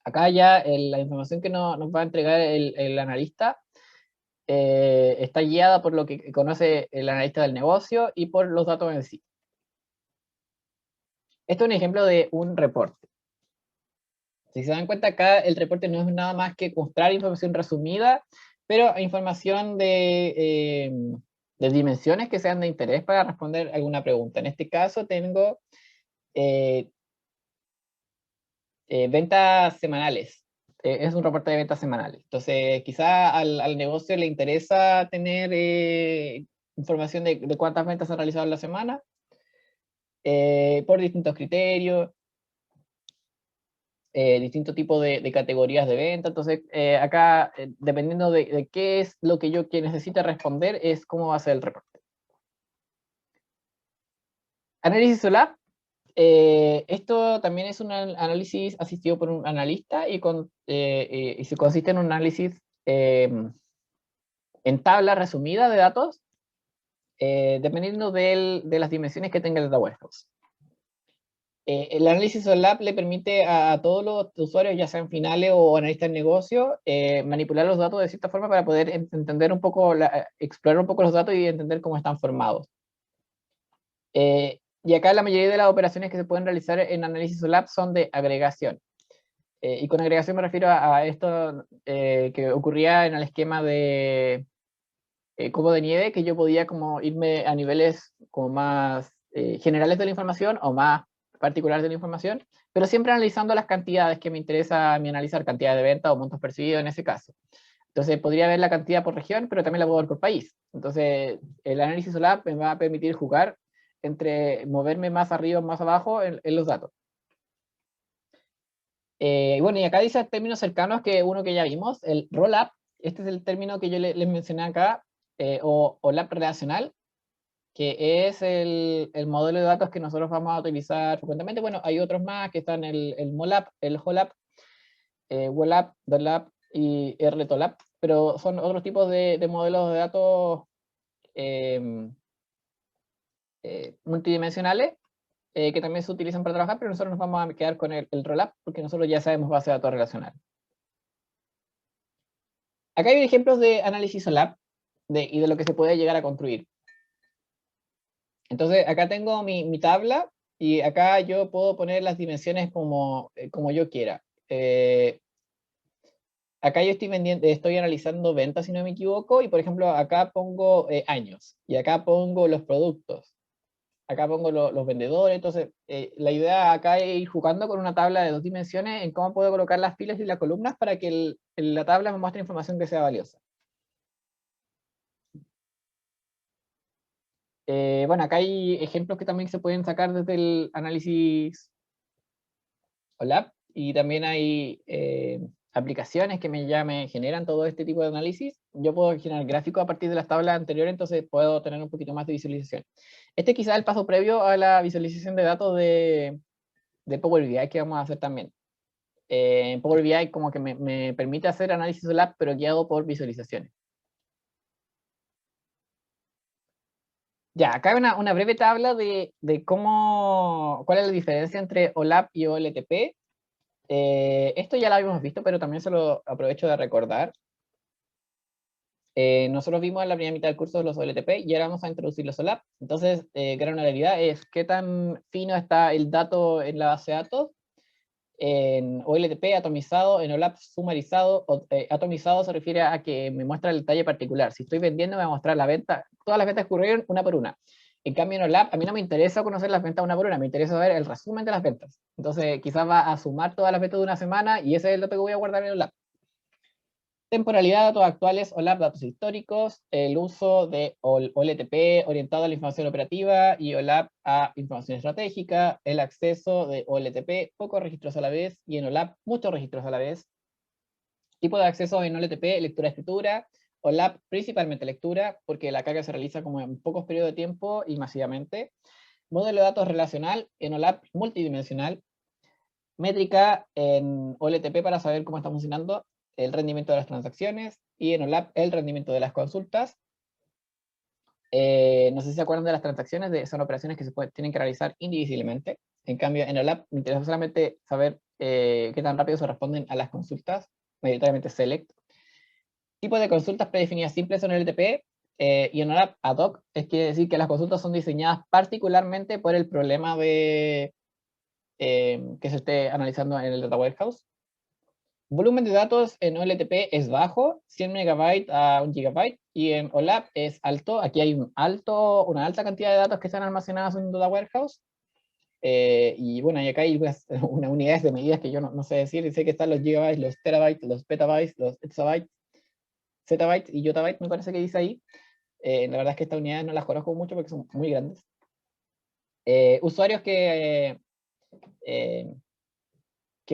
Acá ya la información que nos va a entregar el analista está guiada por lo que conoce el analista del negocio y por los datos en sí. Esto es un ejemplo de un reporte. Si se dan cuenta acá, el reporte no es nada más que mostrar información resumida, pero información de dimensiones que sean de interés para responder alguna pregunta. En este caso tengo ventas semanales. Es un reporte de ventas semanales. Entonces, quizá al negocio le interesa tener información de cuántas ventas se han realizado en la semana, por distintos criterios. Distintos tipos de categorías de venta. Entonces, acá, dependiendo de qué es lo que yo necesite responder, es cómo va a ser el reporte. Análisis SOLAP. Esto también es un análisis asistido por un analista y se consiste en un análisis en tabla resumida de datos, dependiendo de las dimensiones que tenga el data warehouse. El análisis OLAP le permite a todos los usuarios, ya sean finales o analistas de negocio, manipular los datos de cierta forma para poder entender un poco, explorar un poco los datos y entender cómo están formados. Y acá la mayoría de las operaciones que se pueden realizar en análisis OLAP son de agregación. Y con agregación me refiero a esto que ocurría en el esquema de cubo de nieve, que yo podía como irme a niveles como más generales de la información o más particulares de la información, pero siempre analizando las cantidades que me interesa a mí analizar, cantidad de venta o montos percibidos en ese caso. Entonces podría ver la cantidad por región, pero también la puedo ver por país. Entonces el análisis SOLAP me va a permitir jugar entre moverme más arriba o más abajo en los datos. Bueno, y acá dice términos cercanos que uno que ya vimos, el roll-up. Este es el término que yo les mencioné acá, o LAP relacional, que es el modelo de datos que nosotros vamos a utilizar frecuentemente. Bueno, hay otros más que están el MOLAP, el HOLAP, WOLAP, DOLAP y RTOLAP, pero son otros tipos de modelos de datos multidimensionales que también se utilizan para trabajar, pero nosotros nos vamos a quedar con el rollup, porque nosotros ya sabemos base de datos relacional. Acá hay ejemplos de análisis OLAP y de lo que se puede llegar a construir. Entonces, acá tengo mi tabla, y acá yo puedo poner las dimensiones como yo quiera. Acá yo estoy analizando ventas, si no me equivoco, y por ejemplo, acá pongo años, y acá pongo los productos, acá pongo los vendedores. Entonces, la idea acá es ir jugando con una tabla de 2 dimensiones en cómo puedo colocar las filas y las columnas para que la tabla me muestre información que sea valiosa. Bueno, acá hay ejemplos que también se pueden sacar desde el análisis OLAP, y también hay aplicaciones que ya me generan todo este tipo de análisis. Yo puedo generar gráficos a partir de las tablas anteriores, entonces puedo tener un poquito más de visualización. Este es quizás el paso previo a la visualización de datos de Power BI que vamos a hacer también. En Power BI como que me permite hacer análisis OLAP, pero guiado por visualizaciones. Ya, acá hay una breve tabla de cuál es la diferencia entre OLAP y OLTP. Esto ya lo habíamos visto, pero también se lo aprovecho de recordar. Nosotros vimos en la primera mitad del curso los OLTP y ahora vamos a introducir los OLAP. Entonces, granularidad es qué tan fino está el dato en la base de datos. En OLTP atomizado, en OLAP sumarizado. Atomizado se refiere a que me muestra el detalle particular. Si estoy vendiendo, me va a mostrar la venta. Todas las ventas ocurrieron una por una. En cambio, en OLAP, a mí no me interesa conocer las ventas una por una, me interesa ver el resumen de las ventas. Entonces, quizás va a sumar todas las ventas de una semana y ese es el dato que voy a guardar en OLAP. Temporalidad, datos actuales, OLAP, datos históricos, el uso de OLTP orientado a la información operativa y OLAP a información estratégica, el acceso de OLTP, pocos registros a la vez, y en OLAP, muchos registros a la vez. Tipo de acceso en OLTP, lectura-escritura, OLAP principalmente lectura, porque la carga se realiza como en pocos periodos de tiempo y masivamente. Modelo de datos relacional en OLAP multidimensional. Métrica en OLTP para saber cómo está funcionando el rendimiento de las transacciones, y en OLAP el rendimiento de las consultas. No sé si se acuerdan de las transacciones, son operaciones que tienen que realizar indivisiblemente. En cambio, en OLAP me interesa solamente saber qué tan rápido se responden a las consultas, mayoritariamente select. Tipo de consultas predefinidas simples en OLTP, y en OLAP ad hoc, es quiere decir que las consultas son diseñadas particularmente por el problema que se esté analizando en el Data Warehouse. Volumen de datos en OLTP es bajo, 100 MB a 1 GB, y en OLAP es alto. Aquí hay una alta cantidad de datos que están almacenados en Data Warehouse. Y bueno, y acá hay unas unidades de medidas que yo no sé decir. Sé que están los gigabytes, los terabytes, los petabytes, los exabytes, zettabytes y yottabytes, me parece que dice ahí. La verdad es que estas unidades no las conozco mucho porque son muy grandes. Usuarios que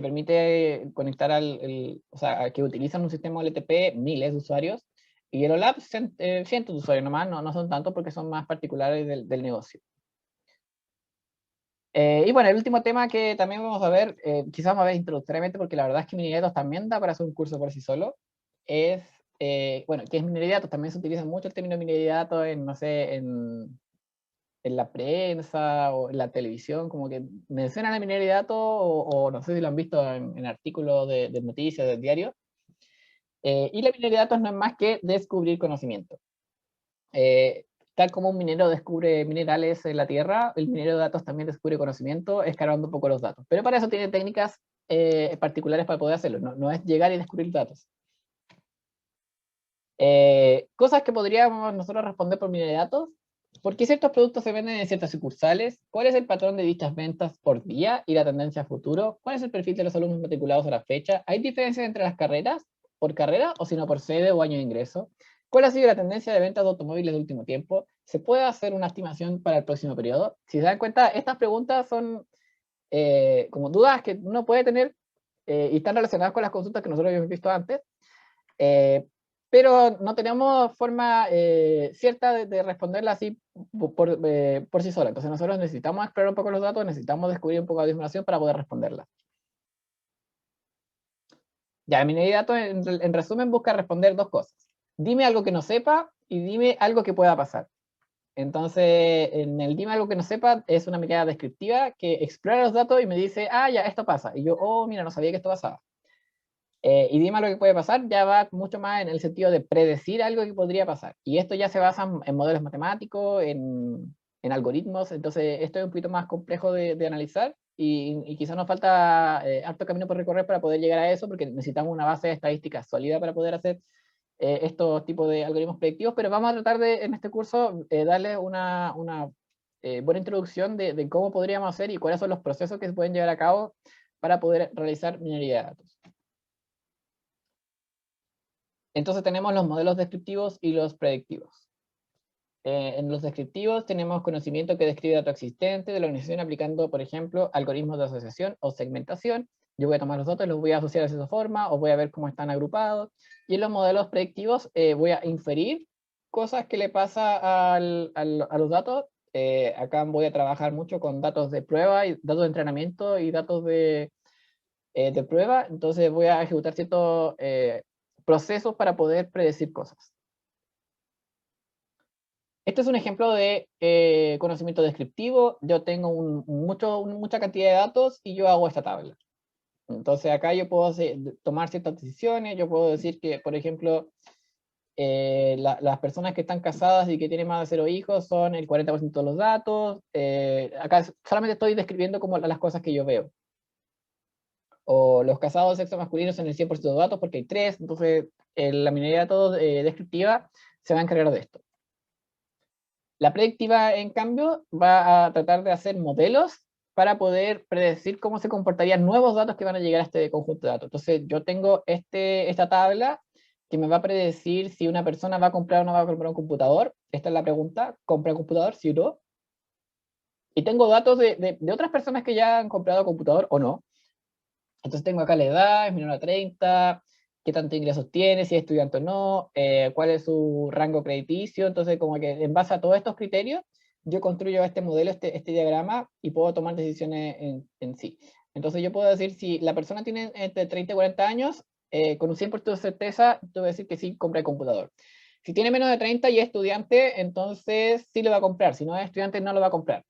permite conectar o sea, que utilizan un sistema OLTP, miles de usuarios, y el OLAP, cientos de usuarios nomás, no son tantos porque son más particulares del negocio. Y bueno, el último tema que también vamos a ver, quizás vamos a ver introductoriamente, porque la verdad es que minería de datos también da para hacer un curso por sí solo, es, bueno, ¿qué es minería de datos? También se utiliza mucho el término minería de datos en, no sé, en la prensa o en la televisión, como que mencionan la minería de datos, o no sé si lo han visto en artículos de noticias, del diario. Y la minería de datos no es más que descubrir conocimiento. Tal como un minero descubre minerales en la tierra, el minero de datos también descubre conocimiento escarbando un poco los datos. Pero para eso tiene técnicas particulares para poder hacerlo, no es llegar y descubrir datos. Cosas que podríamos nosotros responder por minería de datos. ¿Por qué ciertos productos se venden en ciertas sucursales? ¿Cuál es el patrón de dichas ventas por día y la tendencia a futuro? ¿Cuál es el perfil de los alumnos matriculados a la fecha? ¿Hay diferencias entre las carreras? ¿Por carrera o sino por sede o año de ingreso? ¿Cuál ha sido la tendencia de ventas de automóviles de último tiempo? ¿Se puede hacer una estimación para el próximo periodo? Si se dan cuenta, estas preguntas son como dudas que uno puede tener y están relacionadas con las consultas que nosotros habíamos visto antes. Pero no tenemos forma cierta de responderla así por sí sola. Entonces nosotros necesitamos explorar un poco los datos, necesitamos descubrir un poco de información para poder responderla. Ya, mi minería de datos, en resumen, busca responder 2 cosas. Dime algo que no sepa y dime algo que pueda pasar. Entonces, en el dime algo que no sepa, es una mirada descriptiva que explora los datos y me dice, ah, ya, esto pasa. Y yo, oh, mira, no sabía que esto pasaba. Y dime lo que puede pasar, ya va mucho más en el sentido de predecir algo que podría pasar. Y esto ya se basa en modelos matemáticos, en algoritmos, entonces esto es un poquito más complejo de analizar y quizás nos falta harto camino por recorrer para poder llegar a eso, porque necesitamos una base de estadísticas sólida para poder hacer estos tipos de algoritmos predictivos, pero vamos a tratar de, en este curso, darle una buena introducción de cómo podríamos hacer y cuáles son los procesos que se pueden llevar a cabo para poder realizar minería de datos. Entonces tenemos los modelos descriptivos y los predictivos. En los descriptivos tenemos conocimiento que describe datos existentes de la organización aplicando, por ejemplo, algoritmos de asociación o segmentación. Yo voy a tomar los datos, los voy a asociar de esa forma, o voy a ver cómo están agrupados. Y en los modelos predictivos voy a inferir cosas que le pasa a los datos. Acá voy a trabajar mucho con datos de prueba, y datos de entrenamiento y datos de prueba. Entonces voy a ejecutar ciertos procesos para poder predecir cosas. Este es un ejemplo de conocimiento descriptivo. Yo tengo mucha cantidad de datos y yo hago esta tabla. Entonces acá yo puedo tomar ciertas decisiones. Yo puedo decir que, por ejemplo, las personas que están casadas y que tienen más de 0 hijos son el 40% de los datos. Acá solamente estoy describiendo como las cosas que yo veo. O los casados de sexo masculino son el 100% de los datos porque hay 3. Entonces la minería de datos descriptiva se va a encargar de esto. La predictiva, en cambio, va a tratar de hacer modelos para poder predecir cómo se comportarían nuevos datos que van a llegar a este conjunto de datos. Entonces, yo tengo esta tabla que me va a predecir si una persona va a comprar o no va a comprar un computador. Esta es la pregunta, ¿compra un computador, sí o no? Y tengo datos de otras personas que ya han comprado computador o no. Entonces tengo acá la edad, es menor a 30, qué tanto ingresos tiene, si es estudiante o no, cuál es su rango crediticio. Entonces, como que en base a todos estos criterios, yo construyo este modelo, este diagrama, y puedo tomar decisiones en sí. Entonces, yo puedo decir, si la persona tiene entre 30 y 40 años, con un 100% de certeza, yo voy a decir que sí, compra el computador. Si tiene menos de 30 y es estudiante, entonces sí lo va a comprar. Si no es estudiante, no lo va a comprar.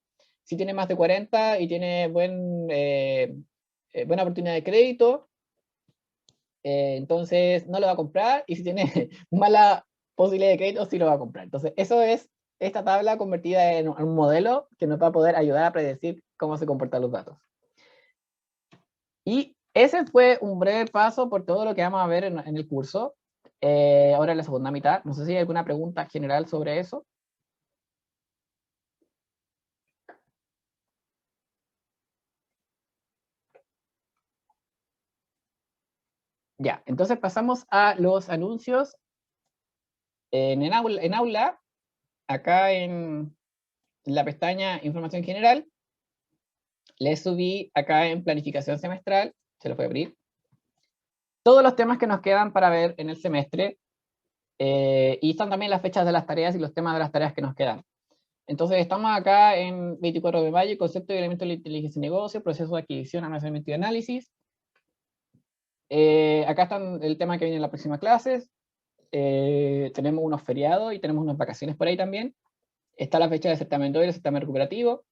Si tiene más de 40 y tiene buena oportunidad de crédito, entonces no lo va a comprar, y si tiene mala posibilidad de crédito, sí lo va a comprar. Entonces, eso es esta tabla convertida en un modelo que nos va a poder ayudar a predecir cómo se comportan los datos. Y ese fue un breve paso por todo lo que vamos a ver en el curso. Ahora en la segunda mitad, no sé si hay alguna pregunta general sobre eso. Ya, entonces pasamos a los anuncios en aula, acá en la pestaña Información General. Les subí acá en Planificación Semestral, se los voy a abrir, todos los temas que nos quedan para ver en el semestre, y están también las fechas de las tareas y los temas de las tareas que nos quedan. Entonces estamos acá en 24 de mayo, concepto y elementos de la inteligencia y negocio, proceso de adquisición, almacenamiento y análisis. Acá están el tema que viene en las próximas clases. Tenemos unos feriados y tenemos unas vacaciones por ahí también. Está la fecha de certamen 2 y el certamen recuperativo.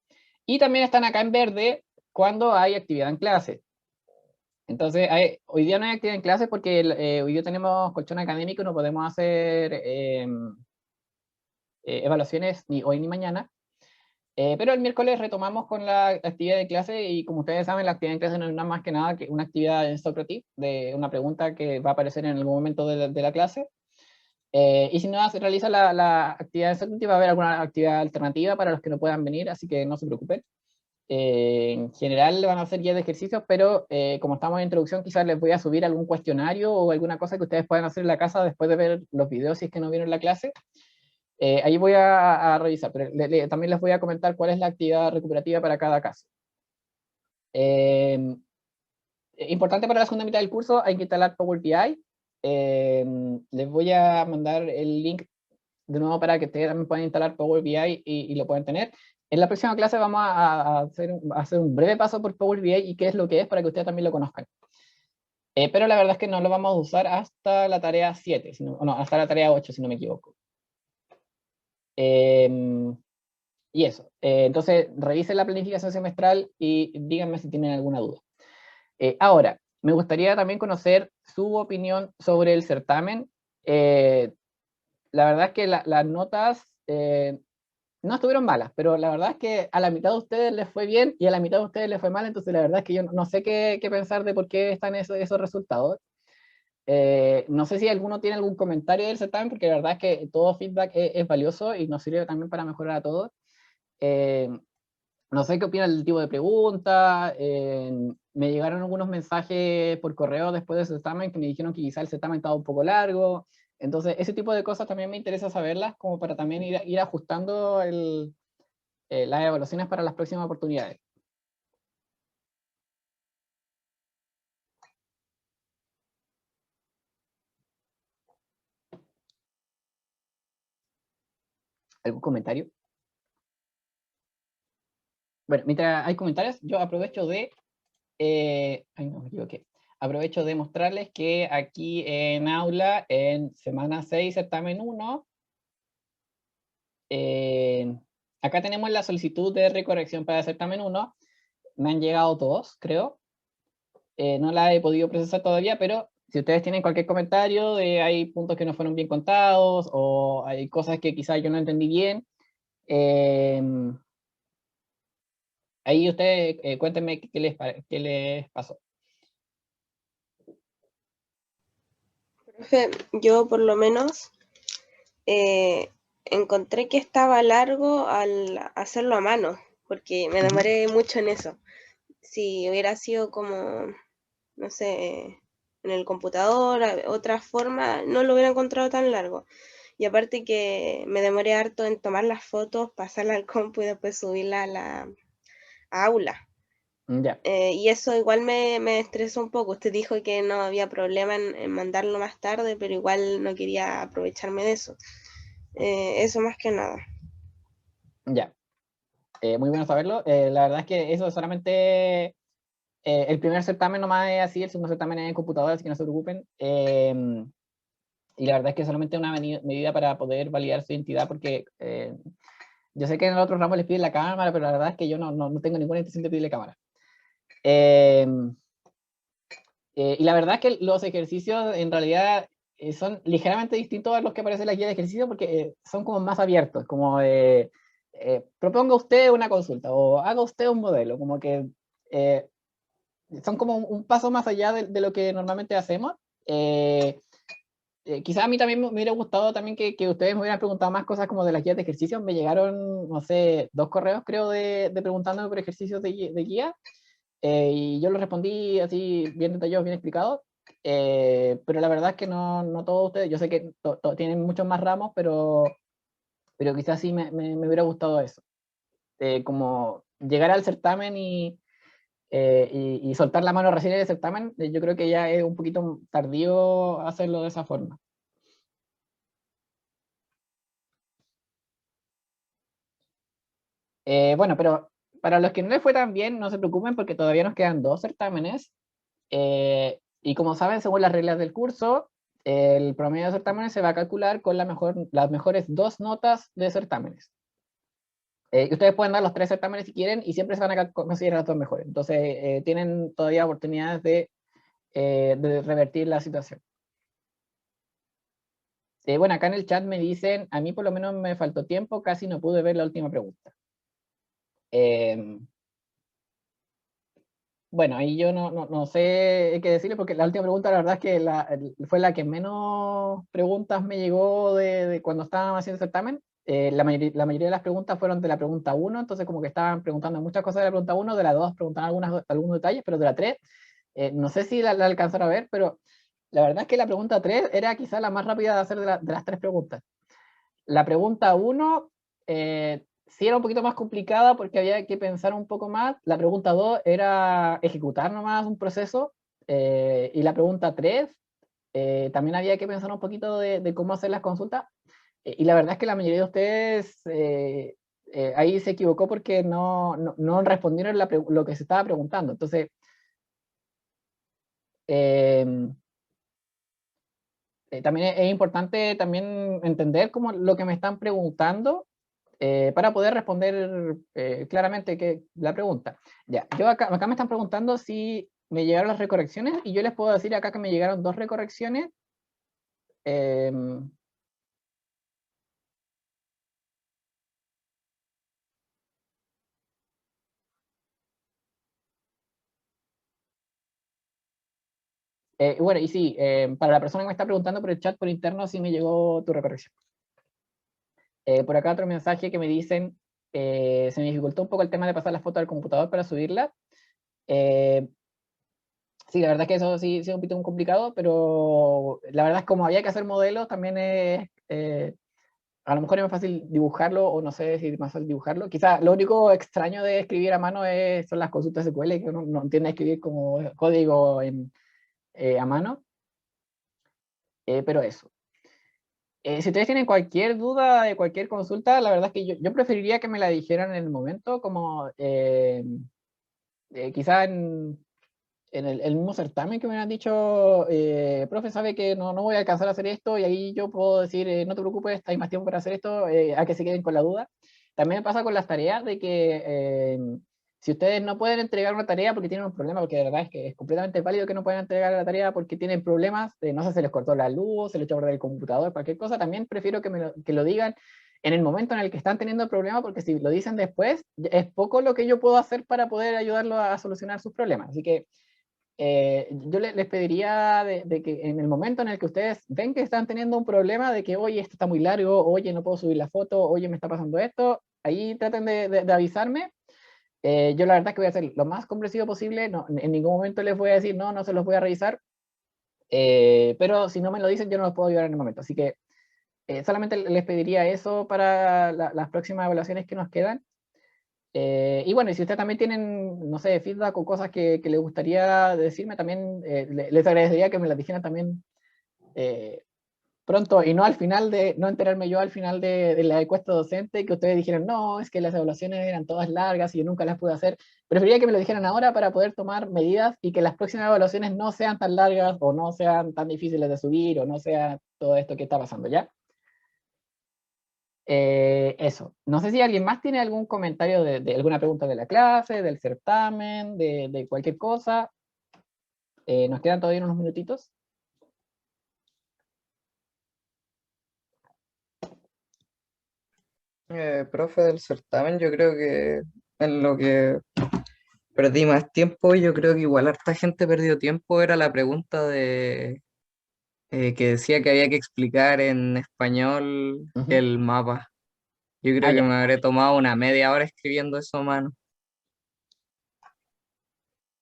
Y también están acá en verde cuando hay actividad en clase. Entonces, hoy día no hay actividad en clase porque hoy día tenemos colchón académico y no podemos hacer evaluaciones ni hoy ni mañana. Pero el miércoles retomamos con la actividad de clase, y como ustedes saben, la actividad en clase no es nada más que nada que una actividad en Socrative, de una pregunta que va a aparecer en algún momento de la clase. Y si no se realiza la actividad en Socrative, va a haber alguna actividad alternativa para los que no puedan venir, así que no se preocupen. En general van a hacer guías de ejercicios, pero como estamos en introducción, quizás les voy a subir algún cuestionario o alguna cosa que ustedes puedan hacer en la casa después de ver los videos, si es que no vieron la clase. Ahí voy a revisar, pero también les voy a comentar cuál es la actividad recuperativa para cada caso. Importante para la segunda mitad del curso, hay que instalar Power BI. Les voy a mandar el link de nuevo para que ustedes también puedan instalar Power BI y lo puedan tener. En la próxima clase vamos a hacer un breve paso por Power BI y qué es lo que es, para que ustedes también lo conozcan. Pero la verdad es que no lo vamos a usar hasta la tarea 7, hasta la tarea 8, si no me equivoco. Y eso. Entonces, revisen la planificación semestral y díganme si tienen alguna duda. Ahora, me gustaría también conocer su opinión sobre el certamen. La verdad es que las notas no estuvieron malas, pero la verdad es que a la mitad de ustedes les fue bien y a la mitad de ustedes les fue mal, entonces la verdad es que yo no sé qué pensar de por qué están esos resultados. No sé si alguno tiene algún comentario del certamen, porque la verdad es que todo feedback es valioso y nos sirve también para mejorar a todos. Eh, no sé qué opinan del tipo de pregunta. Me llegaron algunos mensajes por correo después del certamen que me dijeron que quizá el certamen estaba un poco largo. Entonces, ese tipo de cosas también me interesa saberlas, como para también ir ajustando las evaluaciones para las próximas oportunidades. ¿Algún comentario? Bueno, mientras hay comentarios, yo aprovecho de... ay, no, me equivoqué. Aprovecho de mostrarles que aquí en aula, en semana 6, certamen 1, acá tenemos la solicitud de recorrección para el certamen 1. Me han llegado dos, creo. No la he podido procesar todavía, pero si ustedes tienen cualquier comentario de hay puntos que no fueron bien contados o hay cosas que quizás yo no entendí bien, ahí ustedes cuéntenme qué les pasó. Profe, yo por lo menos encontré que estaba largo al hacerlo a mano, porque me demoré mucho en eso. Si hubiera sido como, no sé, en el computador, otra forma, no lo hubiera encontrado tan largo. Y aparte que me demoré harto en tomar las fotos, pasarlas al compu y después subirla a la aula. Ya. Y eso igual me estresó un poco. Usted dijo que no había problema en mandarlo más tarde, pero igual no quería aprovecharme de eso. Eso más que nada. Ya. Muy bueno saberlo. La verdad es que eso es solamente el primer certamen nomás es así, el segundo certamen es en computadora, así que no se preocupen. Y la verdad es que solamente una medida para poder validar su identidad, porque yo sé que en el otro ramo les piden la cámara, pero la verdad es que yo no tengo ninguna intención de pedirle cámara. Y la verdad es que los ejercicios en realidad son ligeramente distintos a los que aparecen en la guía de ejercicio, porque son como más abiertos, como proponga usted una consulta o haga usted un modelo, como que son como un paso más allá de lo que normalmente hacemos. Quizás a mí también me hubiera gustado también que ustedes me hubieran preguntado más cosas como de las guías de ejercicios. Me llegaron, no sé, 2 correos creo de preguntándome por ejercicios de guía. Y yo lo respondí así bien detallado, bien explicado, pero la verdad es que no todos ustedes, yo sé que tienen muchos más ramos, pero quizás sí me hubiera gustado eso, como llegar al certamen y soltar la mano recién en el certamen. Yo creo que ya es un poquito tardío hacerlo de esa forma. Bueno, pero para los que no les fue tan bien, no se preocupen porque todavía nos quedan 2 certámenes. Y como saben, según las reglas del curso, el promedio de certámenes se va a calcular con las mejores 2 notas de certámenes. Y ustedes pueden dar los 3 certámenes si quieren y siempre se van a considerar las 2 mejores. Entonces, tienen todavía oportunidades de revertir la situación. Bueno, acá en el chat me dicen, a mí por lo menos me faltó tiempo, casi no pude ver la última pregunta. Bueno, ahí yo no sé qué decirle porque la última pregunta la verdad es que fue la que menos preguntas me llegó de cuando estaban haciendo el certamen. La mayoría de las preguntas fueron de la pregunta 1, entonces como que estaban preguntando muchas cosas de la pregunta 1, de la 2 preguntaban algunos detalles, pero de la 3, no sé si la alcanzaron a ver, pero la verdad es que la pregunta 3 era quizá la más rápida de hacer de las 3 preguntas. La pregunta 1 sí era un poquito más complicada porque había que pensar un poco más. La pregunta 2 era ejecutar nomás un proceso. Y la pregunta 3 también había que pensar un poquito de cómo hacer las consultas. Y la verdad es que la mayoría de ustedes ahí se equivocó porque no respondieron lo que se estaba preguntando. Entonces, también es importante también entender cómo lo que me están preguntando para poder responder claramente la pregunta. Ya, yo acá me están preguntando si me llegaron las recorrecciones, y yo les puedo decir acá que me llegaron 2 recorrecciones. Bueno, y sí, para la persona que me está preguntando por el chat por interno, sí me llegó tu recorrección. Por acá otro mensaje que me dicen, se me dificultó un poco el tema de pasar la foto al computador para subirla. Sí, la verdad es que eso sí es un poquito muy complicado, pero la verdad es como había que hacer modelos, también es, a lo mejor es más fácil dibujarlo, o no sé si es más fácil dibujarlo. Quizá lo único extraño de escribir a mano son las consultas SQL, que uno no entiende escribir como código a mano, pero eso. Si ustedes tienen cualquier duda de cualquier consulta, la verdad es que yo preferiría que me la dijeran en el momento, como quizá en el mismo certamen, que me han dicho, profe, sabe que no voy a alcanzar a hacer esto, y ahí yo puedo decir, no te preocupes, hay más tiempo para hacer esto, a que se queden con la duda. También me pasa con las tareas, de que si ustedes no pueden entregar una tarea porque tienen un problema, porque de verdad es que es completamente válido que no puedan entregar la tarea porque tienen problemas, no sé, se les cortó la luz, se les echó a perder el computador, cualquier cosa, también prefiero que lo digan en el momento en el que están teniendo el problema, porque si lo dicen después, es poco lo que yo puedo hacer para poder ayudarlo a solucionar sus problemas. Así que yo les pediría de que en el momento en el que ustedes ven que están teniendo un problema, de que, oye, esto está muy largo, oye, no puedo subir la foto, oye, me está pasando esto, ahí traten de avisarme. Yo la verdad es que voy a ser lo más comprensivo posible, no, en ningún momento les voy a decir, no se los voy a revisar, pero si no me lo dicen, yo no los puedo ayudar en el momento. Así que solamente les pediría eso para las próximas evaluaciones que nos quedan. Y bueno, y si ustedes también tienen, no sé, feedback o cosas que les gustaría decirme, también les agradecería que me las dijeran también pronto, y no al final no enterarme yo al final de la encuesta docente, que ustedes dijeran, no, es que las evaluaciones eran todas largas y yo nunca las pude hacer. Preferiría que me lo dijeran ahora para poder tomar medidas y que las próximas evaluaciones no sean tan largas, o no sean tan difíciles de subir, o no sea todo esto que está pasando, ¿ya? Eso. No sé si alguien más tiene algún comentario de alguna pregunta de la clase, del certamen, de cualquier cosa. Nos quedan todavía unos minutitos. Profe, del certamen, yo creo que en lo que perdí más tiempo, yo creo que igual harta gente perdió tiempo, era la pregunta de que decía que había que explicar en español Ujú. el mapa. Yo Ah, creo que ya. me habré tomado una media hora escribiendo eso a mano.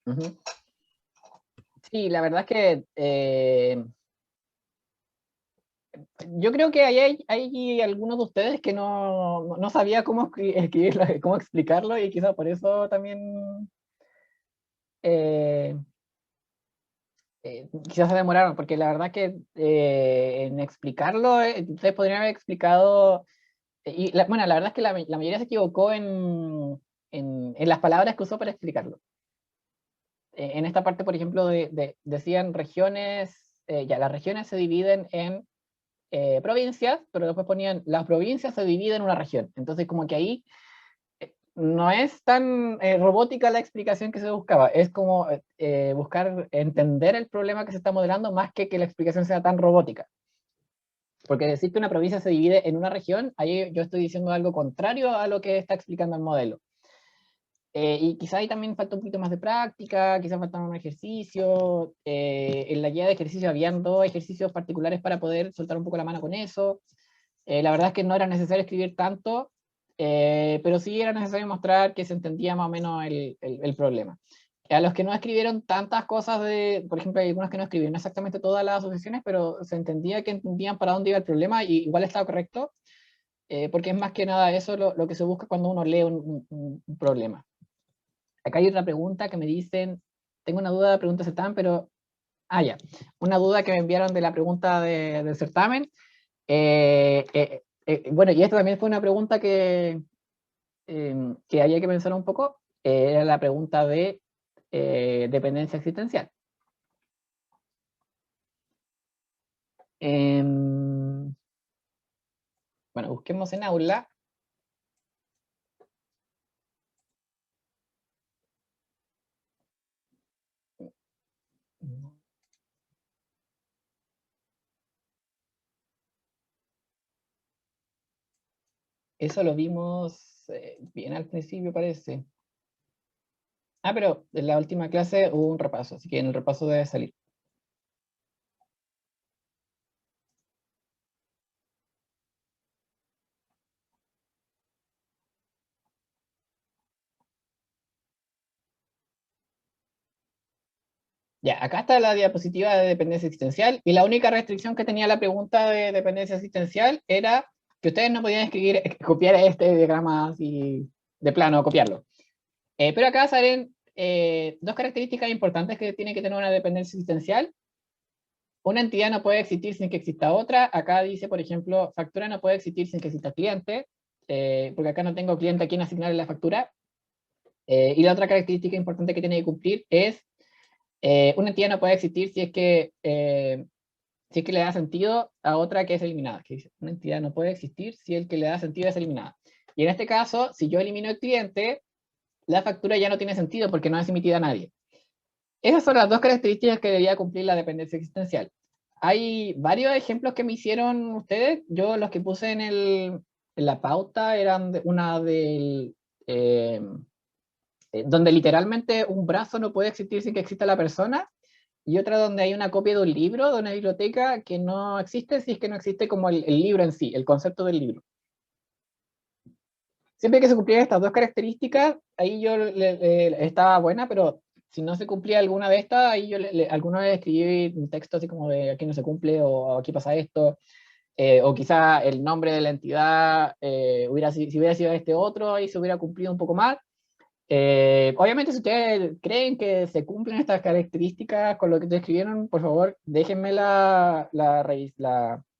Ujú. Sí, la verdad es que yo creo que hay algunos de ustedes que no sabía cómo escribirlo, cómo explicarlo, y quizá por eso también eh, quizás se demoraron, porque la verdad que en explicarlo, ustedes podrían haber explicado. Bueno, la verdad es que la mayoría se equivocó en las palabras que usó para explicarlo. En esta parte, por ejemplo, decían regiones, ya, las regiones se dividen en provincias, pero después ponían, las provincias se dividen en una región. Entonces, como que ahí no es tan robótica la explicación que se buscaba, es como buscar entender el problema que se está modelando, más que la explicación sea tan robótica. Porque decir que una provincia se divide en una región, ahí yo estoy diciendo algo contrario a lo que está explicando el modelo. Y quizá ahí también falta un poquito más de práctica, quizá falta un ejercicio. En la guía de ejercicio habían 2 ejercicios particulares para poder soltar un poco la mano con eso. La verdad es que no era necesario escribir tanto, pero sí era necesario mostrar que se entendía más o menos el problema. A los que no escribieron tantas cosas por ejemplo, hay algunos que no escribieron exactamente todas las asociaciones, pero se entendía que entendían para dónde iba el problema, y igual estaba correcto, porque es más que nada eso lo que se busca cuando uno lee un problema. Acá hay otra pregunta que me dicen, tengo una duda de pregunta certamen, pero, ya, una duda que me enviaron de la pregunta del certamen. Bueno, y esta también fue una pregunta que había que pensar un poco, era la pregunta de dependencia existencial. Bueno, busquemos en aula. Eso lo vimos bien al principio, parece. Ah, pero en la última clase hubo un repaso, así que en el repaso debe salir. Ya, acá está la diapositiva de dependencia existencial, y la única restricción que tenía la pregunta de dependencia existencial era que ustedes no podían escribir, copiar este diagrama así de plano, copiarlo. Pero acá salen dos características importantes que tiene que tener una dependencia existencial. Una entidad no puede existir sin que exista otra. Acá dice, por ejemplo, factura no puede existir sin que exista cliente, porque acá no tengo cliente a quien asignarle la factura. Y la otra característica importante que tiene que cumplir es una entidad no puede existir si es que le da sentido a otra que es eliminada. Que dice, una entidad no puede existir si el que le da sentido es eliminada. Y en este caso, si yo elimino el cliente, la factura ya no tiene sentido porque no es emitida a nadie. Esas son las dos características que debía cumplir la dependencia existencial. Hay varios ejemplos que me hicieron ustedes. Yo los que puse en la pauta eran donde literalmente un brazo no puede existir sin que exista la persona, y otra donde hay una copia de un libro, de una biblioteca, que no existe si es que no existe como el libro en sí, el concepto del libro. Siempre que se cumplieran estas dos características, ahí yo estaba buena, pero si no se cumplía alguna de estas, ahí yo alguna vez escribí un texto así como de aquí no se cumple, o aquí pasa esto, o quizá el nombre de la entidad, si hubiera sido este otro, ahí se hubiera cumplido un poco más. Obviamente, si ustedes creen que se cumplen estas características con lo que te escribieron, por favor, déjenme la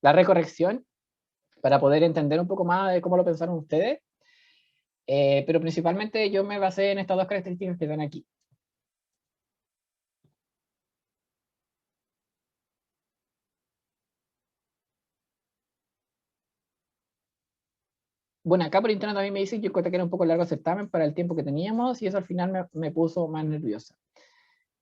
recorrección para poder entender un poco más de cómo lo pensaron ustedes. Pero principalmente yo me basé en estas dos características que están aquí. Bueno, acá por internet también me dicen que yo encontré que era un poco largo el certamen para el tiempo que teníamos, y eso al final me puso más nerviosa.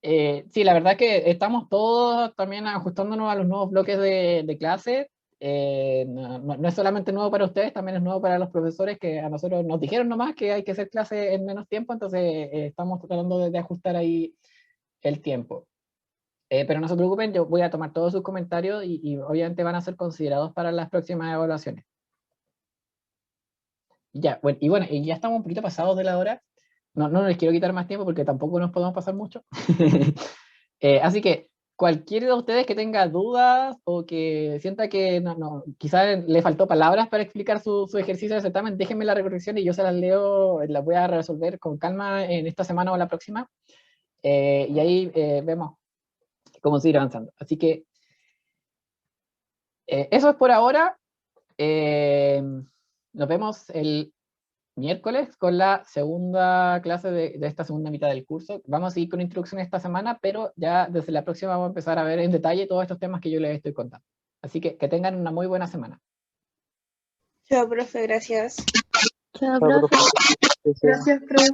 Sí, la verdad que estamos todos también ajustándonos a los nuevos bloques de clase. No es solamente nuevo para ustedes, también es nuevo para los profesores, que a nosotros nos dijeron nomás que hay que hacer clase en menos tiempo, entonces estamos tratando de ajustar ahí el tiempo. Pero no se preocupen, yo voy a tomar todos sus comentarios y obviamente van a ser considerados para las próximas evaluaciones. Ya, bueno, y ya estamos un poquito pasados de la hora. No les quiero quitar más tiempo porque tampoco nos podemos pasar mucho. Así que cualquiera de ustedes que tenga dudas o que sienta que quizás le faltó palabras para explicar su ejercicio de certamen, déjenme la recorrección y yo se las leo, las voy a resolver con calma en esta semana o la próxima. Y ahí vemos cómo seguir avanzando. Así que eso es por ahora. Nos vemos el miércoles con la segunda clase de esta segunda mitad del curso. Vamos a seguir con introducción esta semana, pero ya desde la próxima vamos a empezar a ver en detalle todos estos temas que yo les estoy contando. Así que tengan una muy buena semana. Chao, profe, gracias. Chao, profe. Gracias, profe.